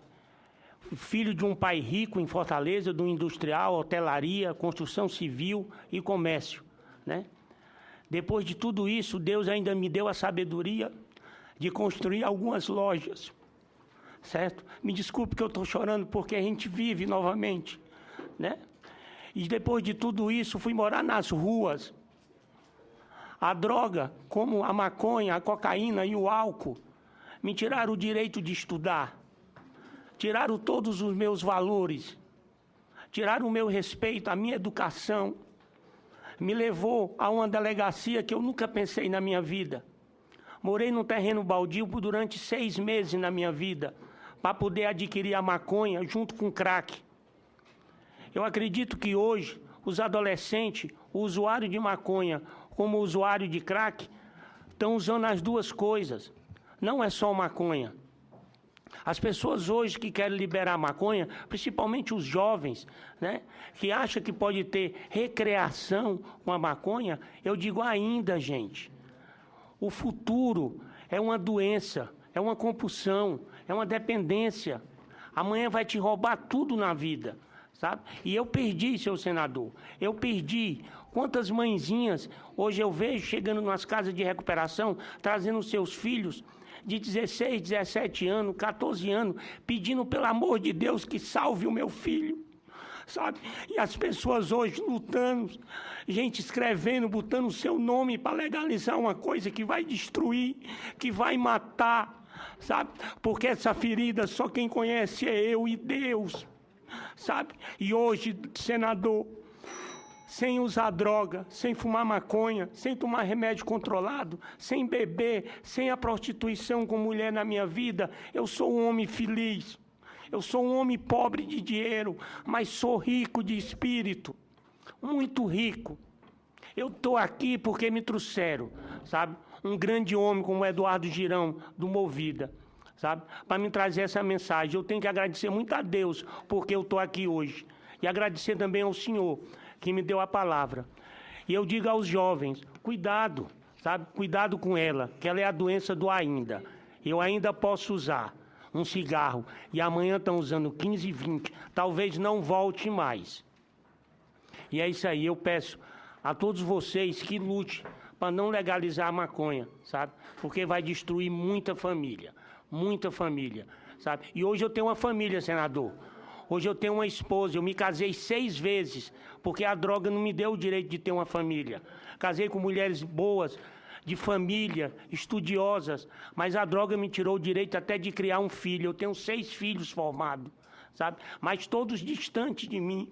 Filho de um pai rico em Fortaleza, do industrial, hotelaria, construção civil e comércio, né? Depois de tudo isso, Deus ainda me deu a sabedoria de construir algumas lojas, certo? Me desculpe que eu estou chorando porque a gente vive novamente, né? E depois de tudo isso, fui morar nas ruas. A droga, como a maconha, a cocaína e o álcool, me tiraram o direito de estudar. Tiraram todos os meus valores, tiraram o meu respeito, a minha educação. Me levou a uma delegacia que eu nunca pensei na minha vida. Morei num terreno baldio durante 6 meses na minha vida, para poder adquirir a maconha junto com crack. Eu acredito que hoje os adolescentes, o usuário de maconha como o usuário de crack, estão usando as duas coisas. Não é só maconha. As pessoas hoje que querem liberar a maconha, principalmente os jovens, né, que acham que pode ter recreação com a maconha, eu digo ainda, gente, o futuro é uma doença, é uma compulsão, é uma dependência. Amanhã vai te roubar tudo na vida, sabe? E eu perdi, seu senador, eu perdi. Quantas mãezinhas hoje eu vejo chegando nas casas de recuperação, trazendo seus filhos de 16, 17 anos, 14 anos, pedindo pelo amor de Deus que salve o meu filho, sabe? E as pessoas hoje lutando, gente escrevendo, botando o seu nome para legalizar uma coisa que vai destruir, que vai matar, sabe? Porque essa ferida só quem conhece é eu e Deus, sabe? E hoje, senador, sem usar droga, sem fumar maconha, sem tomar remédio controlado, sem beber, sem a prostituição com mulher na minha vida, eu sou um homem feliz. Eu sou um homem pobre de dinheiro, mas sou rico de espírito, muito rico. Eu estou aqui porque me trouxeram, sabe? Um grande homem como o Eduardo Girão, do Movida, sabe? Para me trazer essa mensagem. Eu tenho que agradecer muito a Deus porque eu estou aqui hoje. E agradecer também ao senhor que me deu a palavra. E eu digo aos jovens, cuidado, sabe? Cuidado com ela, que ela é a doença do ainda. Eu ainda posso usar um cigarro e amanhã estão usando 15, 20, talvez não volte mais. E é isso aí, eu peço a todos vocês que lutem para não legalizar a maconha, sabe? Porque vai destruir muita família, sabe? E hoje eu tenho uma família, senador. Hoje eu tenho uma esposa, eu me casei 6 vezes, porque a droga não me deu o direito de ter uma família. Casei com mulheres boas, de família, estudiosas, mas a droga me tirou o direito até de criar um filho. Eu tenho 6 filhos formados, sabe? Mas todos distantes de mim,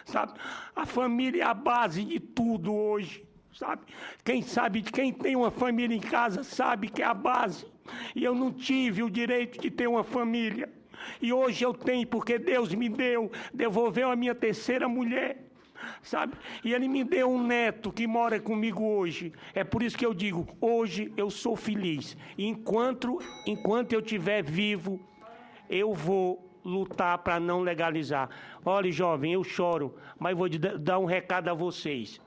sabe? A família é a base de tudo hoje, sabe? Quem tem uma família em casa sabe que é a base. E eu não tive o direito de ter uma família. E hoje eu tenho, porque Deus me deu, devolveu a minha 3ª mulher, sabe? E Ele me deu um neto que mora comigo hoje. É por isso que eu digo, hoje eu sou feliz. E enquanto eu estiver vivo, eu vou lutar para não legalizar. Olha, jovem, eu choro, mas vou dar um recado a vocês.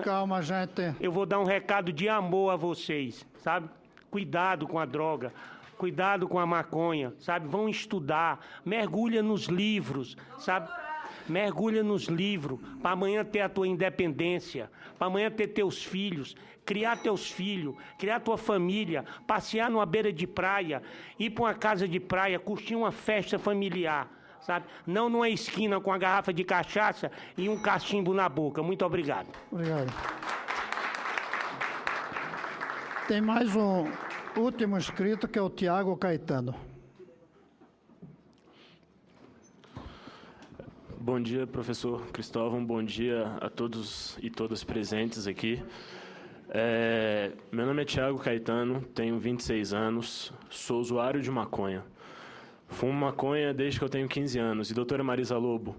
Calma, gente. Eu vou dar um recado de amor a vocês, sabe? Cuidado com a droga. Cuidado com a maconha, sabe? Vão estudar, mergulha nos livros, sabe? Mergulha nos livros, para amanhã ter a tua independência, para amanhã ter teus filhos, criar teus filhos, criar tua família, passear numa beira de praia, ir para uma casa de praia, curtir uma festa familiar, sabe? Não numa esquina com a garrafa de cachaça e um cachimbo na boca. Muito obrigado. Obrigado. Tem mais um último inscrito, que é o Tiago Caetano. Bom dia, professor Cristóvão. Bom dia a todos e todas presentes aqui. Meu nome é Tiago Caetano, tenho 26 anos, sou usuário de maconha. Fumo maconha desde que eu tenho 15 anos. E, doutora Marisa Lobo,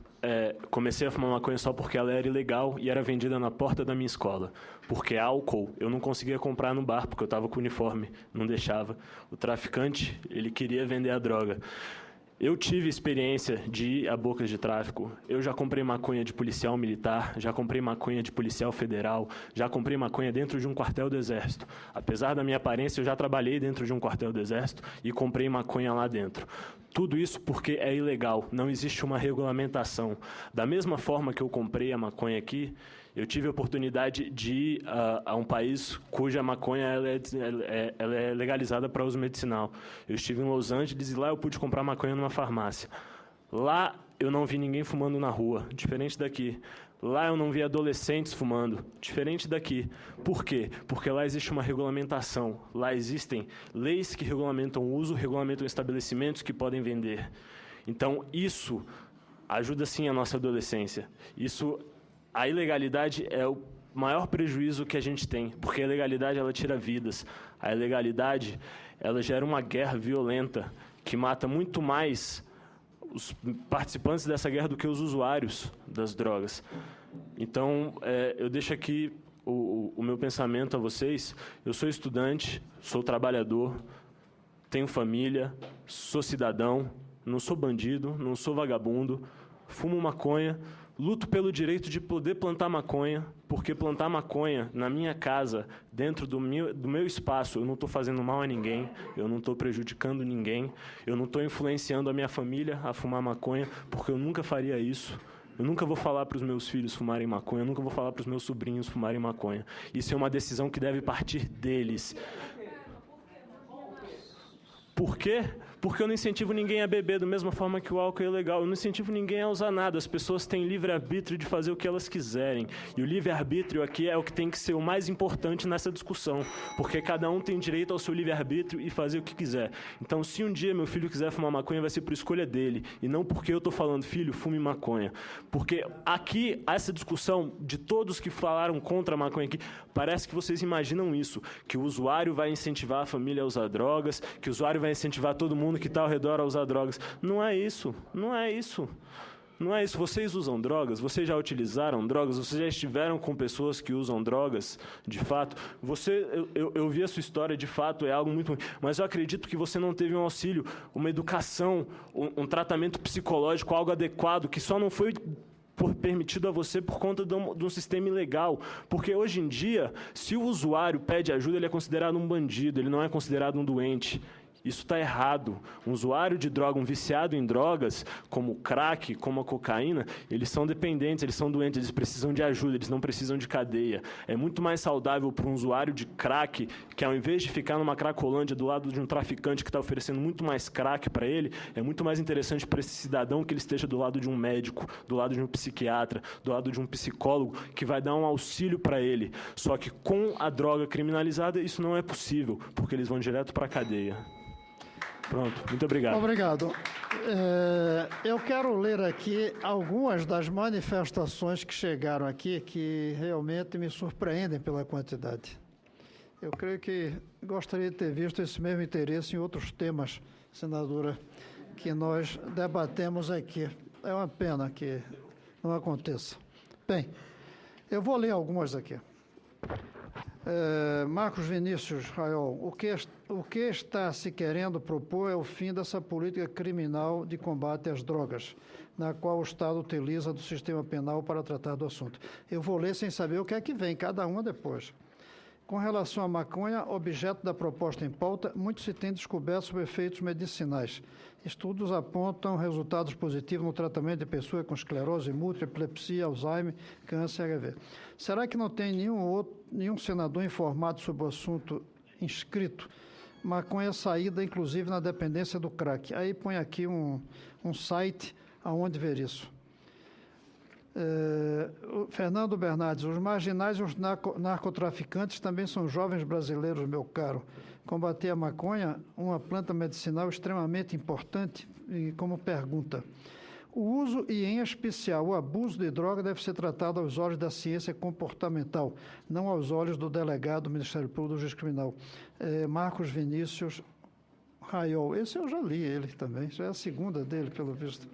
comecei a fumar maconha só porque ela era ilegal e era vendida na porta da minha escola. Porque álcool eu não conseguia comprar no bar, porque eu estava com uniforme, não deixava. O traficante, ele queria vender a droga. Eu tive experiência de ir a bocas de tráfico. Eu já comprei maconha de policial militar, já comprei maconha de policial federal, já comprei maconha dentro de um quartel do Exército. Apesar da minha aparência, eu já trabalhei dentro de um quartel do Exército e comprei maconha lá dentro. Tudo isso porque é ilegal, não existe uma regulamentação. Da mesma forma que eu comprei a maconha aqui, eu tive a oportunidade de ir a um país cuja maconha ela é legalizada para uso medicinal. Eu estive em Los Angeles e lá eu pude comprar maconha numa farmácia. Lá eu não vi ninguém fumando na rua, diferente daqui. Lá eu não vi adolescentes fumando, diferente daqui. Por quê? Porque lá existe uma regulamentação. Lá existem leis que regulamentam o uso, regulamentam estabelecimentos que podem vender. Então, isso ajuda, sim, a nossa adolescência. A ilegalidade é o maior prejuízo que a gente tem, porque a ilegalidade ela tira vidas. A ilegalidade ela gera uma guerra violenta que mata muito mais os participantes dessa guerra do que os usuários das drogas. Então, eu deixo aqui o meu pensamento a vocês. Eu sou estudante, sou trabalhador, tenho família, sou cidadão, não sou bandido, não sou vagabundo, fumo maconha, luto pelo direito de poder plantar maconha, porque plantar maconha na minha casa, dentro do meu espaço, eu não estou fazendo mal a ninguém, eu não estou prejudicando ninguém, eu não estou influenciando a minha família a fumar maconha, porque eu nunca faria isso. Eu nunca vou falar para os meus filhos fumarem maconha, eu nunca vou falar para os meus sobrinhos fumarem maconha. Isso é uma decisão que deve partir deles. Por quê? Porque eu não incentivo ninguém a beber da mesma forma que o álcool é ilegal. Eu não incentivo ninguém a usar nada. As pessoas têm livre-arbítrio de fazer o que elas quiserem. E o livre-arbítrio aqui é o que tem que ser o mais importante nessa discussão. Porque cada um tem direito ao seu livre-arbítrio e fazer o que quiser. Então, se um dia meu filho quiser fumar maconha, vai ser por escolha dele. E não porque eu estou falando, filho, fume maconha. Porque aqui, essa discussão de todos que falaram contra a maconha aqui, parece que vocês imaginam isso. Que o usuário vai incentivar a família a usar drogas, que o usuário vai incentivar todo mundo que está ao redor a usar drogas. Não é isso, não é isso. Não é isso. Vocês usam drogas? Vocês já utilizaram drogas? Vocês já estiveram com pessoas que usam drogas, de fato? Eu vi a sua história, de fato, é algo muito ruim. Mas eu acredito que você não teve um auxílio, uma educação, um tratamento psicológico, algo adequado, que só não foi permitido a você por conta de um sistema ilegal. Porque hoje em dia, se o usuário pede ajuda, ele é considerado um bandido, ele não é considerado um doente. Isso está errado. Um usuário de droga, um viciado em drogas, como o crack, como a cocaína, eles são dependentes, eles são doentes, eles precisam de ajuda, eles não precisam de cadeia. É muito mais saudável para um usuário de crack, que ao invés de ficar numa cracolândia do lado de um traficante que está oferecendo muito mais crack para ele, é muito mais interessante para esse cidadão que ele esteja do lado de um médico, do lado de um psiquiatra, do lado de um psicólogo, que vai dar um auxílio para ele. Só que com a droga criminalizada, isso não é possível, porque eles vão direto para a cadeia. Pronto, muito obrigado. Obrigado. Eu quero ler aqui algumas das manifestações que chegaram aqui, que realmente me surpreendem pela quantidade. Eu creio que gostaria de ter visto esse mesmo interesse em outros temas, senadora, que nós debatemos aqui. É uma pena que não aconteça. Bem, eu vou ler algumas aqui. Marcos Vinícius Raiol, o que está se querendo propor é o fim dessa política criminal de combate às drogas, na qual o Estado utiliza do sistema penal para tratar do assunto. Eu vou ler sem saber o que é que vem, cada uma depois. Com relação à maconha, objeto da proposta em pauta, muito se tem descoberto sobre efeitos medicinais. Estudos apontam resultados positivos no tratamento de pessoas com esclerose múltipla, epilepsia, Alzheimer, câncer e HIV. Será que não tem nenhum senador informado sobre o assunto inscrito? Maconha saída, inclusive, na dependência do crack. Aí põe aqui um site aonde ver isso. Fernando Bernardes, os marginais e os narcotraficantes também são jovens brasileiros, meu caro. Combater a maconha, uma planta medicinal extremamente importante, e como pergunta. O uso e, em especial, o abuso de droga deve ser tratado aos olhos da ciência comportamental, não aos olhos do delegado do Ministério Público do Juiz Criminal. Marcos Vinícius Raiol, esse eu já li ele também, já é a segunda dele, pelo visto.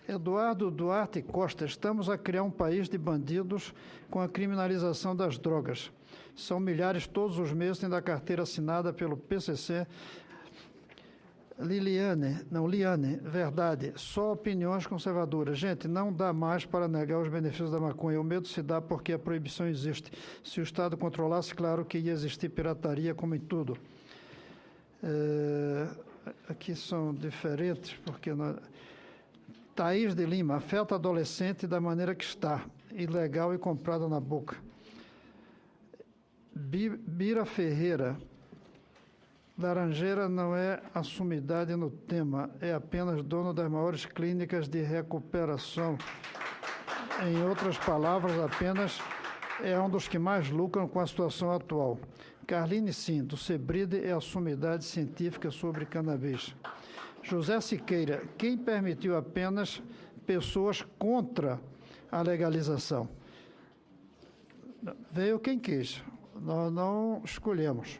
Eduardo Duarte Costa, estamos a criar um país de bandidos com a criminalização das drogas. São milhares todos os meses, tendo a carteira assinada pelo PCC. Liane, verdade, só opiniões conservadoras. Gente, não dá mais para negar os benefícios da maconha. O medo se dá porque a proibição existe. Se o Estado controlasse, claro que ia existir pirataria como em tudo. Aqui são diferentes, porque... Thaís de Lima, afeta adolescente da maneira que está, ilegal e comprada na boca. Bira Ferreira, Laranjeira não é a sumidade no tema, é apenas dono das maiores clínicas de recuperação. Em outras palavras, apenas é um dos que mais lucram com a situação atual. Carline Sim, do Sebride, é a sumidade científica sobre cannabis. José Siqueira, quem permitiu apenas pessoas contra a legalização? Veio quem quis, nós não escolhemos.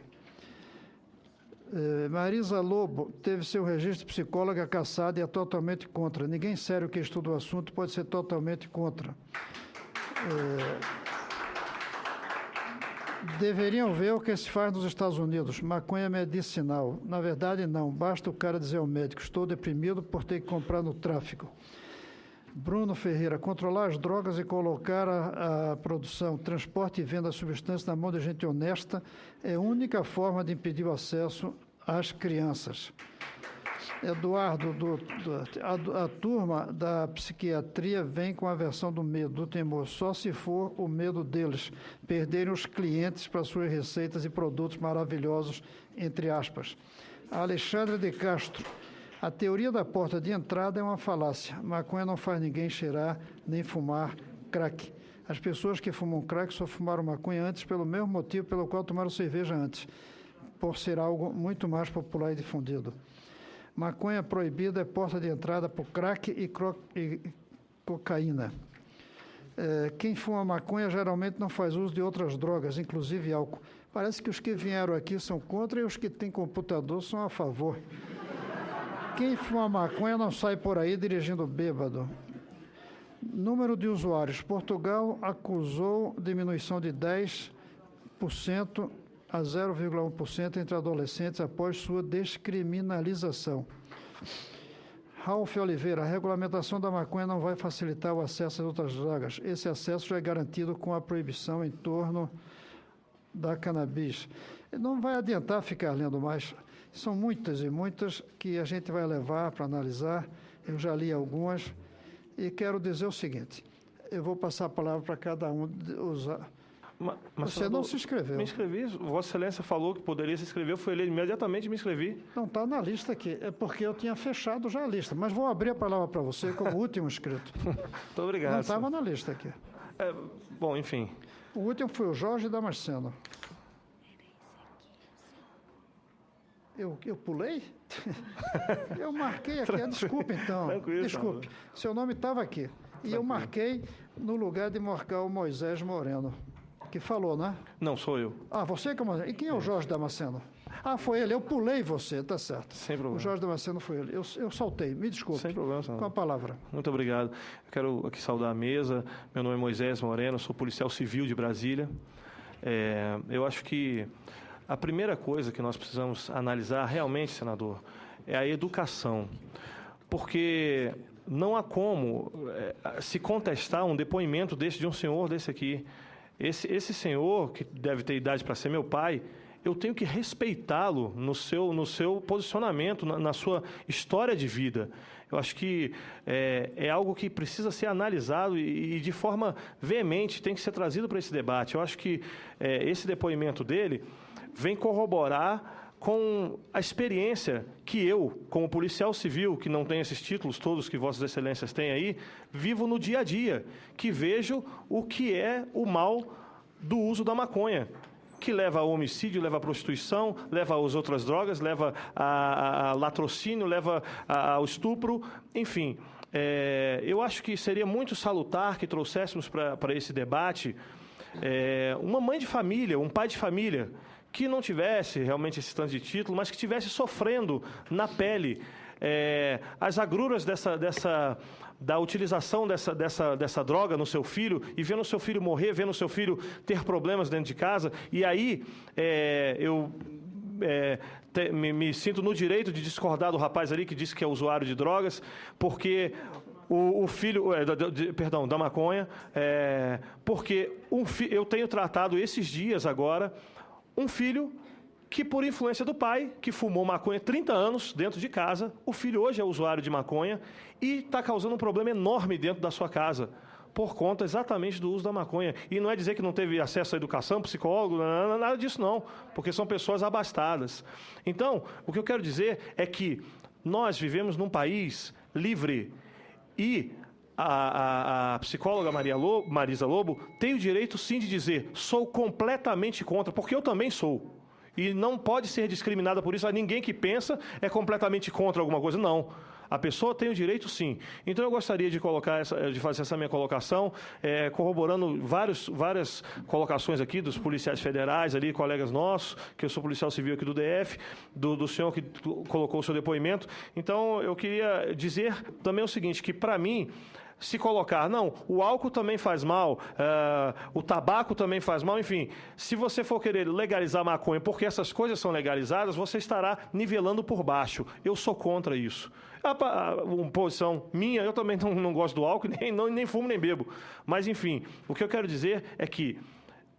Marisa Lobo teve seu registro de psicóloga cassado e é totalmente contra. Ninguém sério que estuda o assunto pode ser totalmente contra. Deveriam ver o que se faz nos Estados Unidos. Maconha medicinal. Na verdade, não. Basta o cara dizer ao médico, estou deprimido por ter que comprar no tráfico. Bruno Ferreira, controlar as drogas e colocar a produção, transporte e venda de substâncias na mão de gente honesta é a única forma de impedir o acesso às crianças. Eduardo, a turma da psiquiatria vem com a versão do medo, do temor, só se for o medo deles perderem os clientes para suas receitas e produtos maravilhosos, entre aspas. Alexandre de Castro, a teoria da porta de entrada é uma falácia. Maconha não faz ninguém cheirar nem fumar crack. As pessoas que fumam crack só fumaram maconha antes pelo mesmo motivo pelo qual tomaram cerveja antes, por ser algo muito mais popular e difundido. Maconha proibida é porta de entrada para o crack e cocaína. Quem fuma maconha geralmente não faz uso de outras drogas, inclusive álcool. Parece que os que vieram aqui são contra e os que têm computador são a favor. Quem fuma maconha não sai por aí dirigindo bêbado. Número de usuários. Portugal acusou diminuição de 10% a 0,1% entre adolescentes após sua descriminalização. Ralf Oliveira, a regulamentação da maconha não vai facilitar o acesso às outras drogas. Esse acesso já é garantido com a proibição em torno da cannabis. Não vai adiantar ficar lendo mais. São muitas e muitas que a gente vai levar para analisar. Eu já li algumas e quero dizer o seguinte, eu vou passar a palavra para cada um usar. Mas, você senador, não se inscreveu. Me inscrevi, Vossa Excelência falou que poderia se inscrever, eu fui eleito, imediatamente me inscrevi. Não, está na lista aqui, é porque eu tinha fechado já a lista, mas vou abrir a palavra para você como último inscrito. Muito obrigado. Não estava na lista aqui. Bom, enfim. O último foi o Jorge Damasceno. Eu pulei? Eu marquei aqui, desculpe então, desculpe, seu nome estava aqui. E eu marquei no lugar de marcar o Moisés Moreno, que falou, né? Não, sou eu. Ah, você que é o Moisés. E quem é o Jorge Damasceno? Ah, foi ele, eu pulei você, tá certo. Sem problema. O Jorge Damasceno foi ele, eu saltei, me desculpe. Sem problema, senador. Com a palavra. Muito obrigado. Eu quero aqui saudar a mesa, meu nome é Moisés Moreno, sou policial civil de Brasília. Eu acho que a primeira coisa que nós precisamos analisar realmente, senador, é a educação. Porque não há como se contestar um depoimento desse de um senhor desse aqui. Esse senhor, que deve ter idade para ser meu pai, eu tenho que respeitá-lo no seu posicionamento, na sua história de vida. Eu acho que é algo que precisa ser analisado e de forma veemente tem que ser trazido para esse debate. Eu acho que esse depoimento dele vem corroborar com a experiência que eu, como policial civil, que não tem esses títulos todos que Vossas Excelências têm aí, vivo no dia a dia, que vejo o que é o mal do uso da maconha, que leva ao homicídio, leva à prostituição, leva às outras drogas, leva a latrocínio, leva ao estupro, enfim. Eu acho que seria muito salutar que trouxéssemos para esse debate uma mãe de família, um pai de família, que não tivesse realmente esse tanto de título, mas que estivesse sofrendo na pele as agruras da utilização dessa droga no seu filho, e vendo o seu filho morrer, vendo o seu filho ter problemas dentro de casa, e aí eu me sinto no direito de discordar do rapaz ali que disse que é usuário de drogas, porque o filho, perdão, da maconha, porque eu tenho tratado esses dias agora um filho que, por influência do pai, que fumou maconha 30 anos dentro de casa, o filho hoje é usuário de maconha e está causando um problema enorme dentro da sua casa, por conta exatamente do uso da maconha. E não é dizer que não teve acesso à educação, psicólogo, nada disso não, porque são pessoas abastadas. Então, o que eu quero dizer é que nós vivemos num país livre e a psicóloga Marisa Lobo tem o direito, sim, de dizer sou completamente contra, porque eu também sou. E não pode ser discriminada por isso. Ninguém que pensa é completamente contra alguma coisa. Não. A pessoa tem o direito, sim. Então, eu gostaria de fazer essa minha colocação, corroborando várias colocações aqui dos policiais federais, ali, colegas nossos, que eu sou policial civil aqui do DF, do senhor que colocou o seu depoimento. Então, eu queria dizer também o seguinte, que, para mim, se colocar, não, o álcool também faz mal, o tabaco também faz mal, enfim, se você for querer legalizar a maconha porque essas coisas são legalizadas, você estará nivelando por baixo. Eu sou contra isso. Uma posição minha, eu também não gosto do álcool, nem fumo, nem bebo. Mas, enfim, o que eu quero dizer é que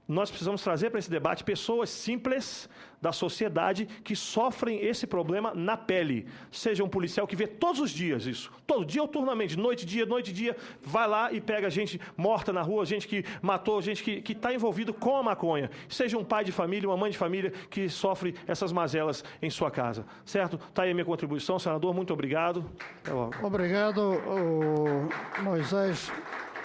nós precisamos trazer para esse debate pessoas simples da sociedade que sofrem esse problema na pele. Seja um policial que vê todos os dias isso, todo dia ou turnamente, noite e dia, vai lá e pega gente morta na rua, gente que matou, gente que está envolvido com a maconha. Seja um pai de família, uma mãe de família que sofre essas mazelas em sua casa. Certo? Está aí a minha contribuição, senador, muito obrigado. Até logo. Obrigado, Moisés.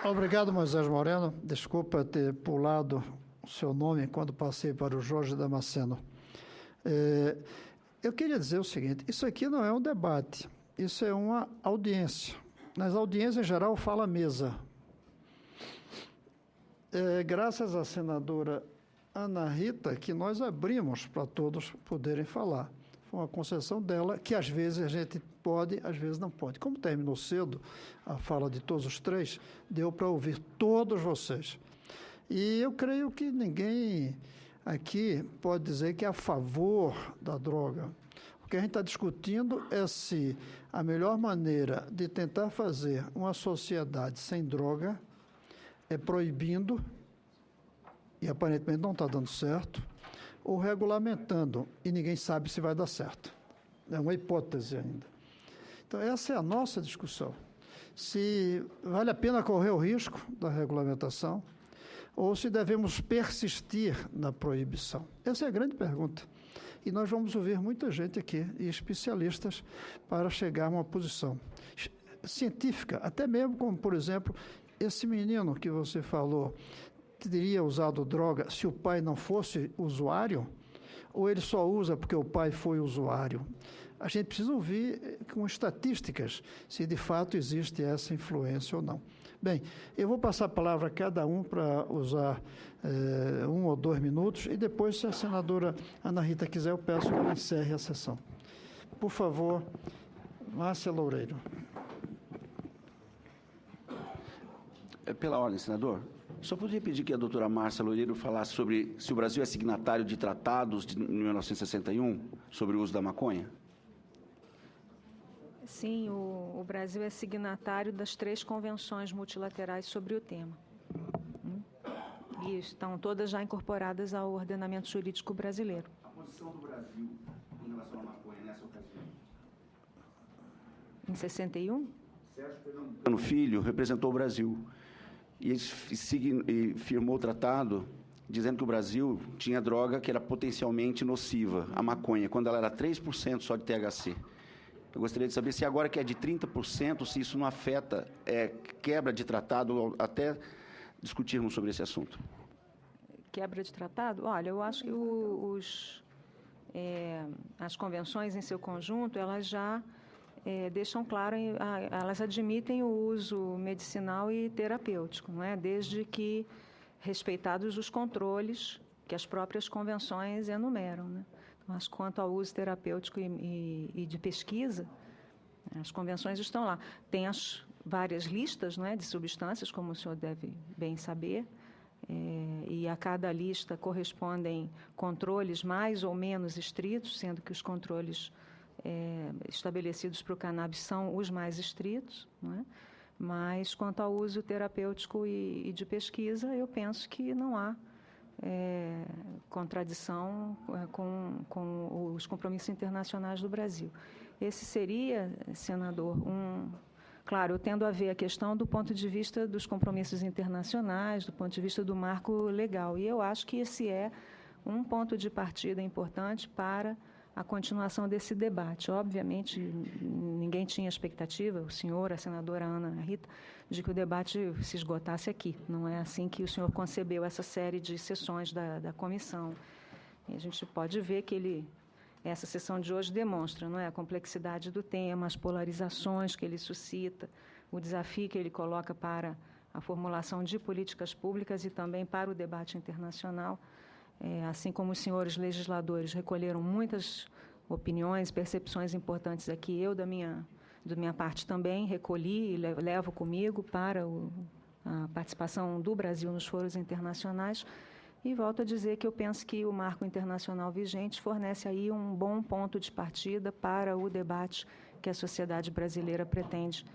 Obrigado, Moisés Moreno. Desculpa ter pulado o seu nome quando passei para o Jorge Damasceno. Eu queria dizer o seguinte, isso aqui não é um debate, isso é uma audiência. Nas audiências, em geral, fala a mesa. Graças à senadora Ana Rita, que nós abrimos para todos poderem falar. Foi uma concessão dela, que às vezes a gente pode, às vezes não pode. Como terminou cedo a fala de todos os três, deu para ouvir todos vocês. E eu creio que ninguém aqui pode dizer que é a favor da droga. O que a gente está discutindo é se a melhor maneira de tentar fazer uma sociedade sem droga é proibindo, e aparentemente não está dando certo, ou regulamentando, e ninguém sabe se vai dar certo. É uma hipótese ainda. Então, essa é a nossa discussão. Se vale a pena correr o risco da regulamentação ou se devemos persistir na proibição. Essa é a grande pergunta. E nós vamos ouvir muita gente aqui, e especialistas, para chegar a uma posição científica, até mesmo como, por exemplo, esse menino que você falou, teria usado droga se o pai não fosse usuário? Ou ele só usa porque o pai foi usuário? A gente precisa ouvir com estatísticas se de fato existe essa influência ou não. Bem, eu vou passar a palavra a cada um para usar 1 ou 2 minutos e depois, se a senadora Ana Rita quiser, eu peço que ela encerre a sessão. Por favor, Márcia Loureiro. Pela ordem, senador. Só poderia pedir que a doutora Márcia Loureiro falasse sobre se o Brasil é signatário de tratados de 1961 sobre o uso da maconha? Sim, o Brasil é signatário das 3 convenções multilaterais sobre o tema. E estão todas já incorporadas ao ordenamento jurídico brasileiro. A posição do Brasil em relação à maconha nessa ocasião? Em 61? Sérgio Fernando Filho representou o Brasil e firmou o tratado dizendo que o Brasil tinha droga que era potencialmente nociva, a maconha, quando ela era 3% só de THC. Eu gostaria de saber se agora que é de 30%, se isso não afeta quebra de tratado, até discutirmos sobre esse assunto. Quebra de tratado? Olha, eu acho que as convenções em seu conjunto, elas já deixam claro, elas admitem o uso medicinal e terapêutico, não é? Desde que respeitados os controles que as próprias convenções enumeram, né? Mas quanto ao uso terapêutico e de pesquisa, as convenções estão lá. Tem as várias listas, não é, de substâncias, como o senhor deve bem saber, e a cada lista correspondem controles mais ou menos estritos, sendo que os controles estabelecidos para o cannabis são os mais estritos, não é? Mas quanto ao uso terapêutico e de pesquisa, eu penso que não há contradição com os compromissos internacionais do Brasil. Esse seria, senador, claro, eu tendo a ver a questão do ponto de vista dos compromissos internacionais, do ponto de vista do marco legal. E eu acho que esse é um ponto de partida importante para a continuação desse debate. Obviamente, ninguém tinha expectativa, o senhor, a senadora Ana Rita, de que o debate se esgotasse aqui. Não é assim que o senhor concebeu essa série de sessões da comissão. E a gente pode ver que essa sessão de hoje demonstra, não é, a complexidade do tema, as polarizações que ele suscita, o desafio que ele coloca para a formulação de políticas públicas e também para o debate internacional. Assim como os senhores legisladores recolheram muitas opiniões, percepções importantes aqui, eu, da minha parte também, recolhi e levo comigo para a participação do Brasil nos foros internacionais. E volto a dizer que eu penso que o marco internacional vigente fornece aí um bom ponto de partida para o debate que a sociedade brasileira pretende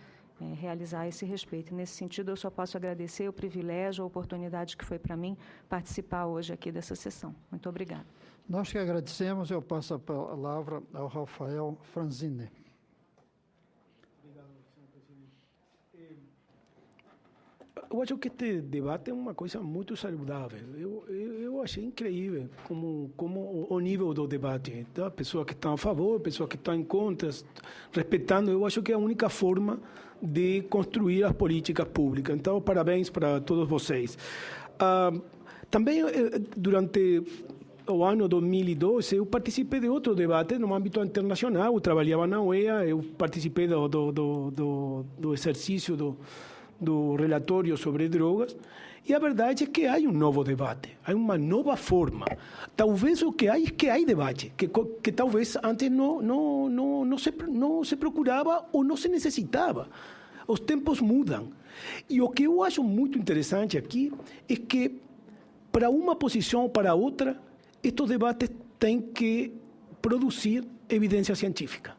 realizar a esse respeito. Nesse sentido, eu só posso agradecer o privilégio, a oportunidade que foi para mim participar hoje aqui dessa sessão. Muito obrigada. Nós que agradecemos. Eu passo a palavra ao Rafael Franzini. Obrigado, senhor presidente. Eu acho que este debate é uma coisa muito saudável. Eu achei incrível como o nível do debate. Então, pessoas que estão a favor, pessoas que estão em contra, respeitando. Eu acho que é a única forma de construir as políticas públicas. Então, parabéns para todos vocês. Também, durante o ano 2012, eu participei de outro debate no âmbito internacional. Eu trabalhava na OEA, eu participei do exercício do relatório sobre drogas, e a verdade é que há um novo debate, há uma nova forma. Talvez o que há é que há debate, que talvez antes não se procurava ou não se necessitava. Os tempos mudam. E o que eu acho muito interessante aqui é que, para uma posição ou para outra, estes debates têm que produzir evidência científica.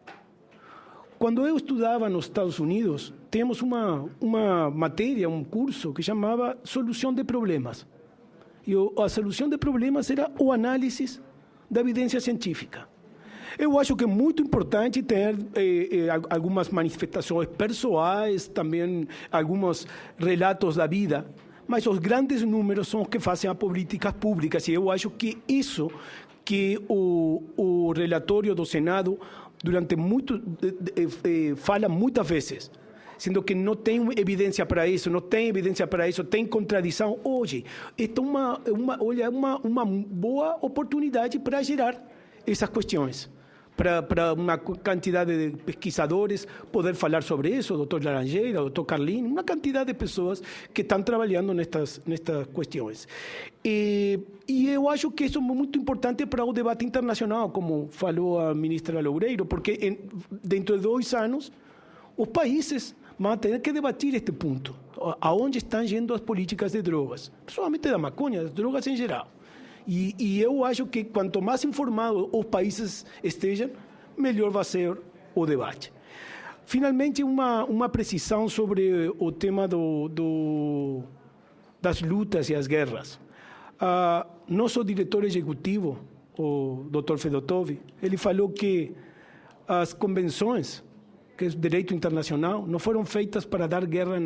Quando eu estudava nos Estados Unidos, temos uma matéria, um curso que chamava Solução de Problemas. E a solução de problemas era o análise da evidência científica. Eu acho que é muito importante ter algumas manifestações pessoais, também alguns relatos da vida, mas os grandes números são os que fazem as políticas públicas, e eu acho que isso que o relatório do Senado fala muitas vezes, sendo que não tem evidência para isso, tem contradição. Hoje, esta é uma boa oportunidade para gerar essas questões, para uma quantidade de pesquisadores poder falar sobre isso, o doutor Laranjeira, o doutor Carlin, uma quantidade de pessoas que estão trabalhando nestas questões. E eu acho que isso é muito importante para o debate internacional, como falou a ministra Loureiro, porque dentro de 2 anos, os países vão ter que debater este ponto, aonde estão indo as políticas de drogas, principalmente da maconha, das drogas em geral. E eu acho que quanto mais informados os países estejam, melhor vai ser o debate. Finalmente, uma precisão sobre o tema das lutas e as guerras. Nosso diretor executivo, o Dr. Fedotov, ele falou que as convenções, que é o direito internacional, não foram feitas para dar guerra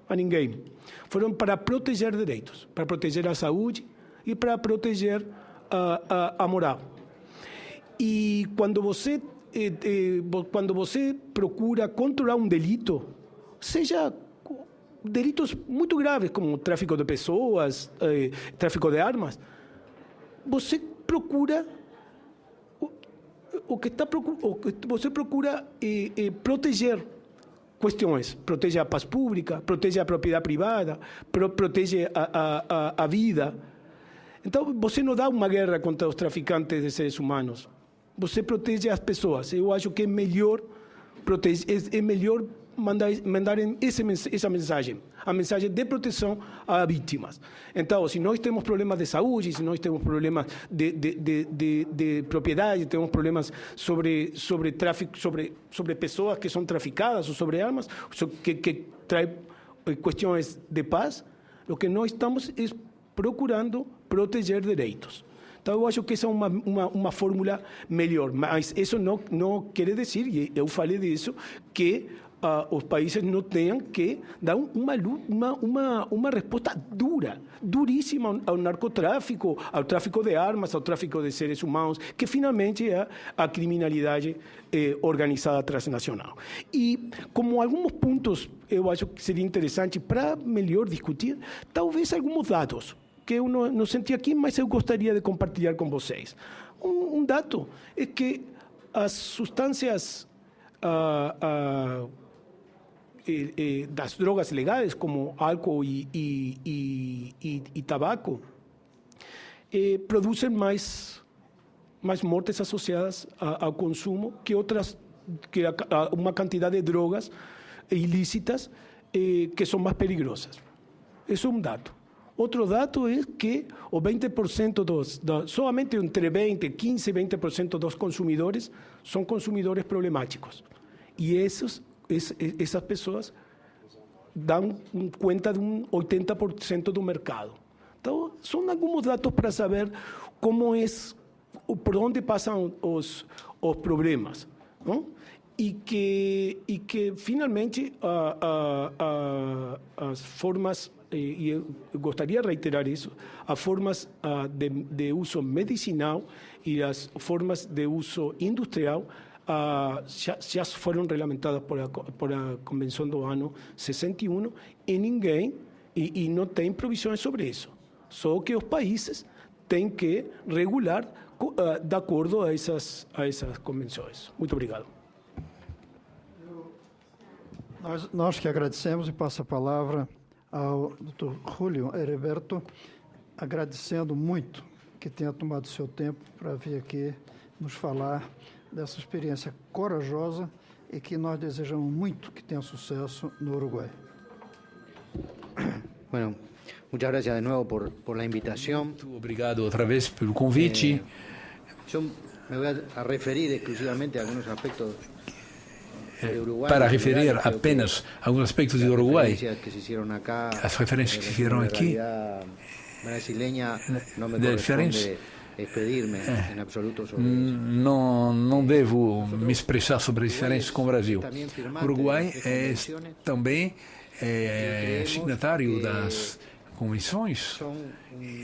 a ninguém. Foram para proteger direitos, para proteger a saúde e para proteger a moral. E quando você procura controlar um delito, seja delitos muito graves, como tráfico de pessoas, tráfico de armas, você procura você procura proteger questões, protege a paz pública, protege a propriedade privada, protege a vida. Então, você não dá uma guerra contra os traficantes de seres humanos, você protege as pessoas. Eu acho que é melhor mandar essa mensagem, a mensagem de proteção a vítimas. Então, se nós temos problemas de saúde, se nós temos problemas de propriedade, temos problemas sobre tráfico, sobre pessoas que são traficadas ou sobre armas, que traz questões de paz, o que nós estamos é procurando proteger direitos. Então, eu acho que essa é uma fórmula melhor, mas isso não quer dizer, e eu falei disso, que os países não tenham que dar uma resposta duríssima ao narcotráfico, ao tráfico de armas, ao tráfico de seres humanos, que finalmente é a criminalidade organizada transnacional. E como alguns pontos eu acho que seria interessante para melhor discutir, talvez alguns dados que eu não senti aqui, mas eu gostaria de compartilhar com vocês. Um dado é que as substâncias das drogas legais, como álcool e tabaco, produzem mais mortes associadas ao consumo que uma quantidade de drogas ilícitas que são mais perigosas. Isso é um dado. Outro dado é que o 20% somente entre 20%, 15% e 20% dos consumidores são consumidores problemáticos. E essas pessoas dão conta de 80% do mercado. Então, são alguns dados para saber por onde passam os problemas, não? E que finalmente as formas, e eu gostaria de reiterar isso, as formas de uso medicinal e as formas de uso industrial já foram regulamentadas por a Convenção do ano 61 e não tem provisões sobre isso. Só que os países têm que regular de acordo a essas convenções. Muito obrigado. Nós que agradecemos, e passo a palavra ao Dr. Julio Heriberto, agradecendo muito que tenha tomado seu tempo para vir aqui nos falar dessa experiência corajosa e que nós desejamos muito que tenha sucesso no Uruguai. Bueno, muchas gracias de nuevo por la invitación. Muito obrigado outra vez pelo convite. Yo me voy a referir exclusivamente a algunos aspectos para referir apenas alguns aspectos do Uruguai. As referências que se fizeram aqui, brasileña no me de referência não devo me expressar sobre as diferenças com o Brasil. O Uruguai é também signatário das convenções,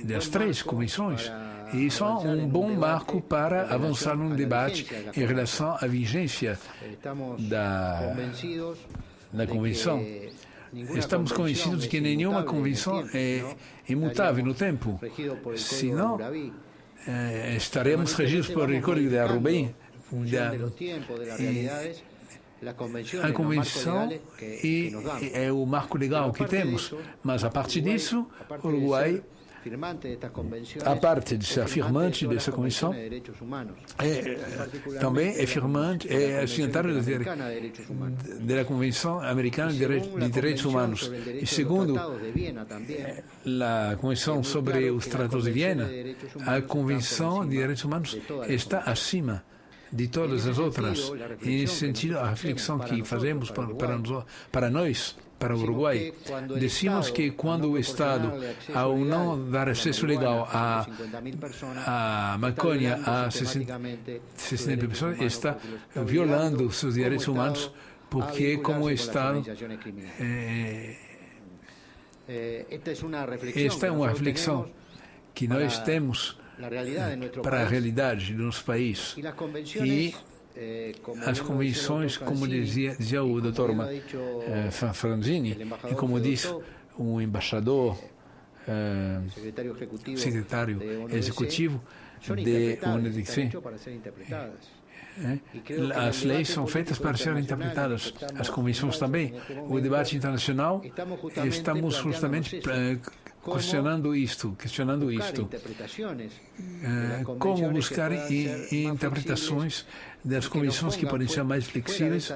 das 3 convenções, e isso é um bom marco para avançar num debate em relação à vigência da convenção. Estamos convencidos de que nenhuma convenção é imutável no tempo, senão estaremos regidos por el Código de Arubim. A convenção é o marco legal que temos, mas a partir disso, o Uruguai, a parte de ser firmante dessa convenção, também é firmante, é signatário da Convenção Americana de Direitos Humanos. E segundo a Convenção sobre os Tratados de Viena, a Convenção de Direitos Humanos está acima de todas as outras. E, nesse sentido, a reflexão que fazemos para nós, para o Uruguai, decimos que quando o Estado, ao não dar acesso legal à maconha a 60 pessoas, está violando seus direitos humanos, porque como o Estado... Esta é uma reflexão que nós temos para a realidade do nosso país. E as convenções, como dizia o Dr. Franzini, e como diz o embaixador, secretário executivo da UNEDC, as leis são feitas para serem interpretadas, as convenções também. O debate internacional, estamos justamente questionando isto. Como buscar interpretações das convenções que podem ser mais flexíveis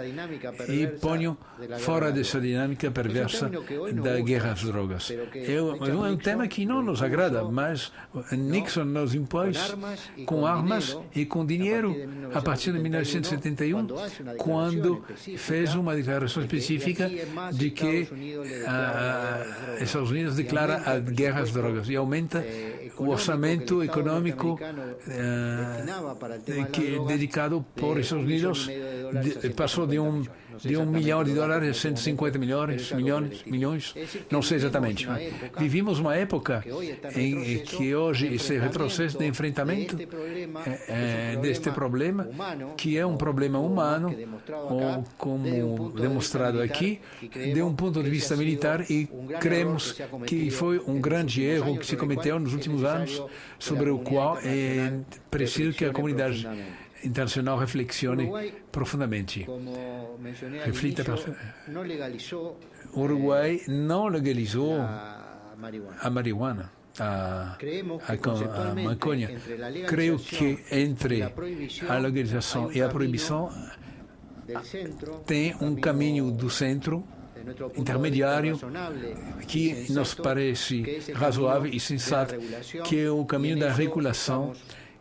e ponham fora dessa dinâmica perversa da guerra às drogas. É um tema que não nos agrada, mas Nixon nos impôs com armas e com dinheiro a partir de 1971, quando fez uma declaração específica de que Estados Unidos declara a guerra às drogas e aumenta o orçamento econômico dedicado por Estados Unidos, passou de $1 milhão a 150 milhões, não sei exatamente. Vivimos uma época em que hoje esse retrocesso de enfrentamento deste problema, que é um problema humano, ou como demonstrado aqui, de um ponto de vista militar, e cremos que foi um grande erro que se cometeu nos últimos anos, sobre o qual é preciso que a comunidade internacional reflexione profundamente. Reflita. O Uruguai não legalizou a marihuana, a maconha. Creio que entre a legalização e a proibição tem um caminho do centro intermediário que nos parece razoável e sensato, que é o caminho da regulação,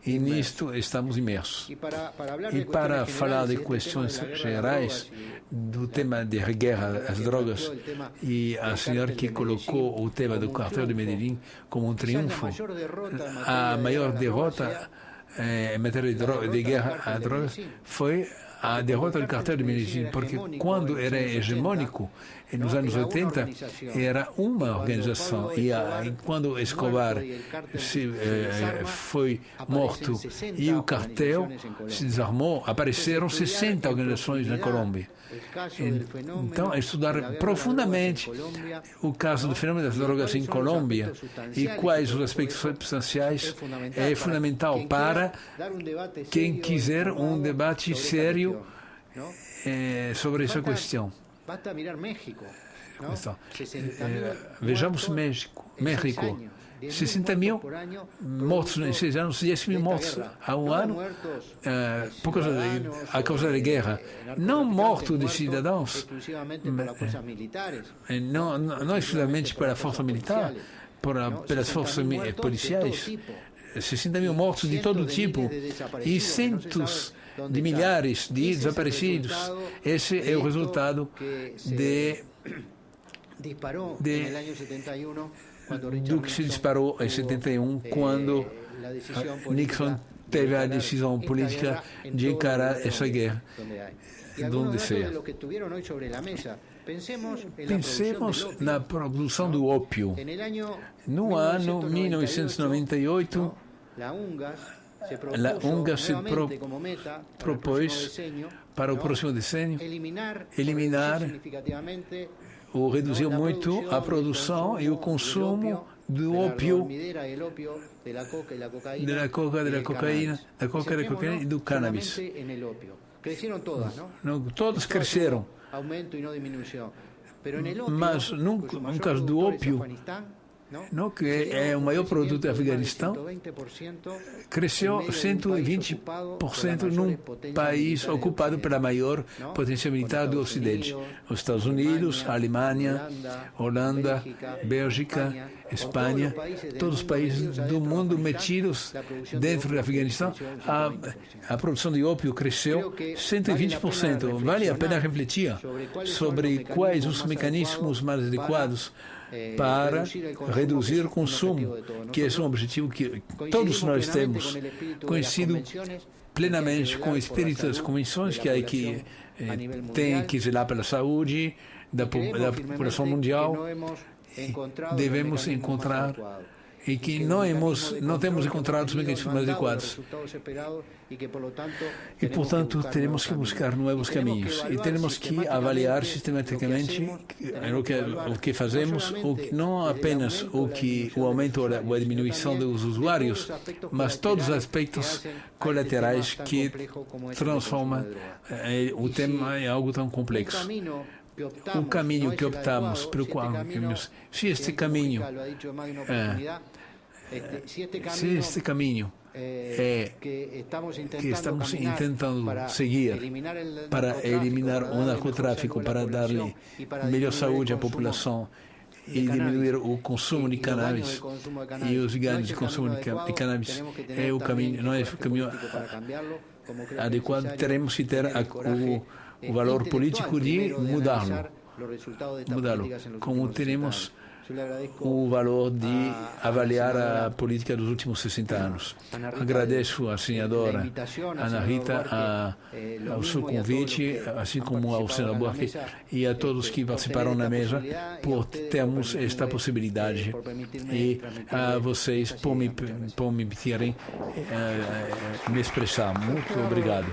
e nisto estamos imersos. E para falar de questões gerais do tema de guerra às drogas, e a senhora que colocou o tema do cartel de Medellín como um triunfo, a maior derrota em matéria de guerra às drogas foi a derrota do cartel de Medellín, porque quando era hegemônico, nos anos 80, era uma organização, e quando Escobar foi morto e o cartel se desarmou, apareceram 60 organizações na Colômbia. Então, estudar profundamente o caso do fenômeno das drogas em Colômbia e quais os aspectos substanciais é fundamental para quem quiser um debate sério sobre essa questão. Vejamos México. 60 mil mortos em 6 anos, 10 mil mortos há um ano, a causa da guerra. Não mortos de cidadãos, não exclusivamente pela força militar, pelas forças policiais. 60 mil mortos de todo tipo e centos de milhares de desaparecidos. Esse é o resultado do que se disparou em 71, quando Nixon teve a decisão política de encarar essa guerra, donde seja. Pensemos na produção do ópio. No ano 1998, a UNGA se propôs para o próximo decênio eliminar ou reduzir muito a produção e o consumo do ópio, da coca, da cocaína e do cannabis. Todos cresceram, mas no caso do ópio, que é o maior produto do Afeganistão, cresceu 120% num país ocupado pela maior potência militar do Ocidente. Os Estados Unidos, a Alemanha, Holanda, Bélgica, Espanha, todos os países do mundo metidos dentro do Afeganistão, a produção de ópio cresceu 120%. Vale a pena refletir sobre quais os mecanismos mais adequados para reduzir o consumo, que é um objetivo que todos nós temos, conhecido plenamente com o espírito das convenções que tem que zelar pela saúde da população mundial. Devemos encontrar e que não temos encontrado os mecanismos adequados. E, portanto, teremos que buscar novos caminhos e temos que avaliar sistematicamente o que fazemos, não apenas o aumento ou a diminuição dos usuários, mas todos os aspectos colaterais que transformam o tema em algo tão complexo. O caminho que optamos, pelo qual, se este caminho que estamos tentando seguir para eliminar o narcotráfico, para dar-lhe melhor saúde à população e diminuir o consumo de cannabis e os ganhos de consumo de cannabis, é o caminho, não é o caminho adequado. Teremos que ter o valor político de mudá-lo, como teremos o valor de avaliar a política dos últimos 60 anos. Agradeço à senadora Ana Rita ao seu convite, assim como ao senador Buarque e a todos que participaram na mesa por termos esta possibilidade e a vocês por me permitirem me expressar. Muito obrigado.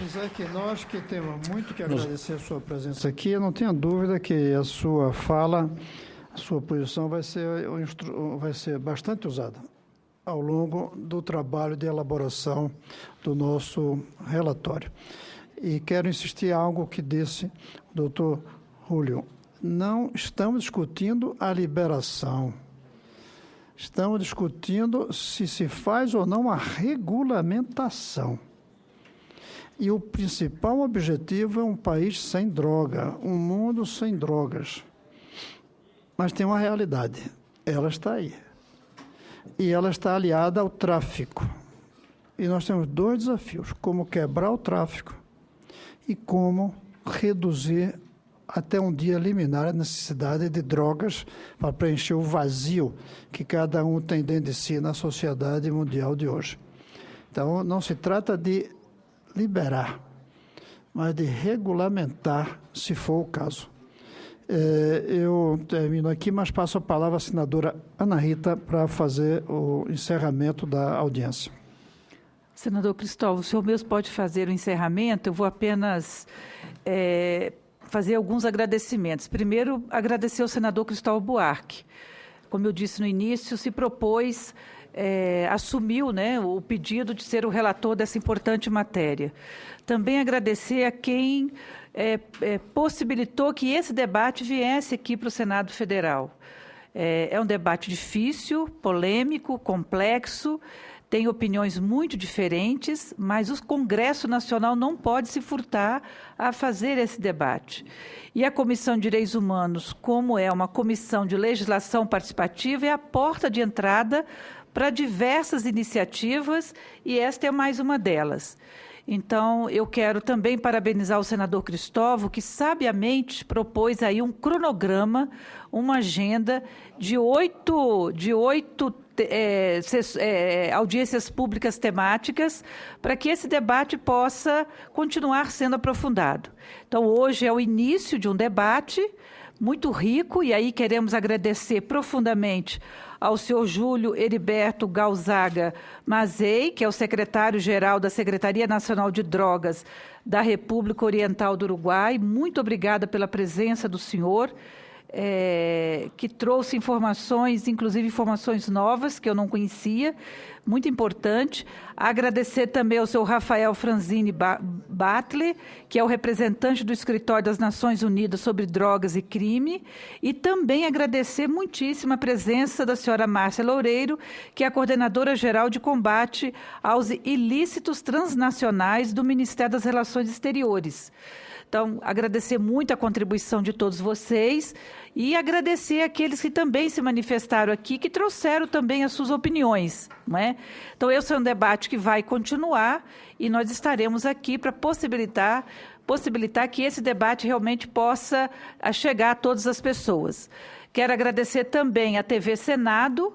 Nós que temos muito que agradecer a sua presença aqui. Eu não tenho dúvida que a sua fala, a sua posição vai ser bastante usada ao longo do trabalho de elaboração do nosso relatório. E quero insistir em algo que disse o doutor Julio. Não estamos discutindo a liberação. Estamos discutindo se faz ou não a regulamentação. E o principal objetivo é um país sem droga, um mundo sem drogas. Mas tem uma realidade, ela está aí. E ela está aliada ao tráfico. E nós temos dois desafios, como quebrar o tráfico e como reduzir, até um dia eliminar a necessidade de drogas para preencher o vazio que cada um tem dentro de si na sociedade mundial de hoje. Então, não se trata de liberar, mas de regulamentar, se for o caso. Eu termino aqui, mas passo a palavra à senadora Ana Rita para fazer o encerramento da audiência. Senador Cristóvão, o senhor mesmo pode fazer o encerramento. Eu vou apenas fazer alguns agradecimentos. Primeiro, agradecer ao senador Cristóvão Buarque. Como eu disse no início, se propôs, assumiu, né, o pedido de ser o relator dessa importante matéria. Também agradecer a quem possibilitou que esse debate viesse aqui para o Senado Federal. É um debate difícil, polêmico, complexo, tem opiniões muito diferentes, mas o Congresso Nacional não pode se furtar a fazer esse debate. E a Comissão de Direitos Humanos, como é uma comissão de legislação participativa, é a porta de entrada para diversas iniciativas, e esta é mais uma delas. Então, eu quero também parabenizar o senador Cristóvão, que sabiamente propôs aí um cronograma, uma agenda de oito audiências públicas temáticas, para que esse debate possa continuar sendo aprofundado. Então, hoje é o início de um debate muito rico, e aí queremos agradecer profundamente ao senhor Júlio Heriberto Galzaga Mazei, que é o secretário-geral da Secretaria Nacional de Drogas da República Oriental do Uruguai. Muito obrigada pela presença do senhor, que trouxe informações, inclusive informações novas que eu não conhecia, muito importante. Agradecer também ao senhor Rafael Franzini Batle, que é o representante do Escritório das Nações Unidas sobre Drogas e Crime, e também agradecer muitíssimo a presença da senhora Márcia Loureiro, que é a coordenadora-geral de combate aos ilícitos transnacionais do Ministério das Relações Exteriores. Então, agradecer muito a contribuição de todos vocês e agradecer aqueles que também se manifestaram aqui, que trouxeram também as suas opiniões, não é? Então, esse é um debate que vai continuar e nós estaremos aqui para possibilitar que esse debate realmente possa chegar a todas as pessoas. Quero agradecer também à TV Senado,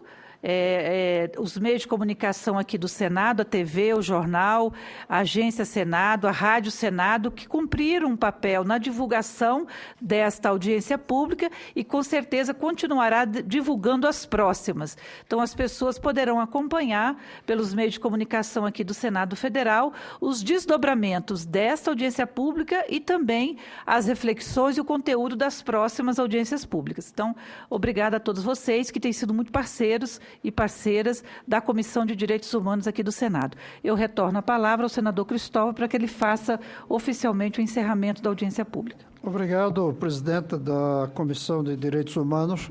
os meios de comunicação aqui do Senado, a TV, o jornal, a Agência Senado, a Rádio Senado, que cumpriram um papel na divulgação desta audiência pública e, com certeza, continuará divulgando as próximas. Então, as pessoas poderão acompanhar, pelos meios de comunicação aqui do Senado Federal, os desdobramentos desta audiência pública e também as reflexões e o conteúdo das próximas audiências públicas. Então, obrigada a todos vocês, que têm sido muito parceiros e parceiras da Comissão de Direitos Humanos aqui do Senado. Eu retorno a palavra ao senador Cristóvão para que ele faça oficialmente o encerramento da audiência pública. Obrigado, presidente da Comissão de Direitos Humanos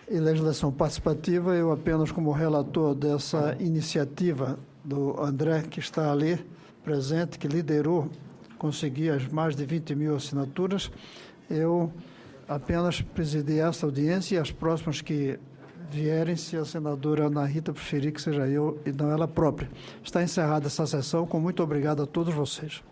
e Legislação Participativa. Eu apenas, como relator dessa iniciativa do André, que está ali presente, que liderou, conseguiu as mais de 20 mil assinaturas, eu apenas presidi essa audiência e as próximas que vierem, se a senadora Ana Rita preferir que seja eu e não ela própria. Está encerrada essa sessão, com muito obrigado a todos vocês.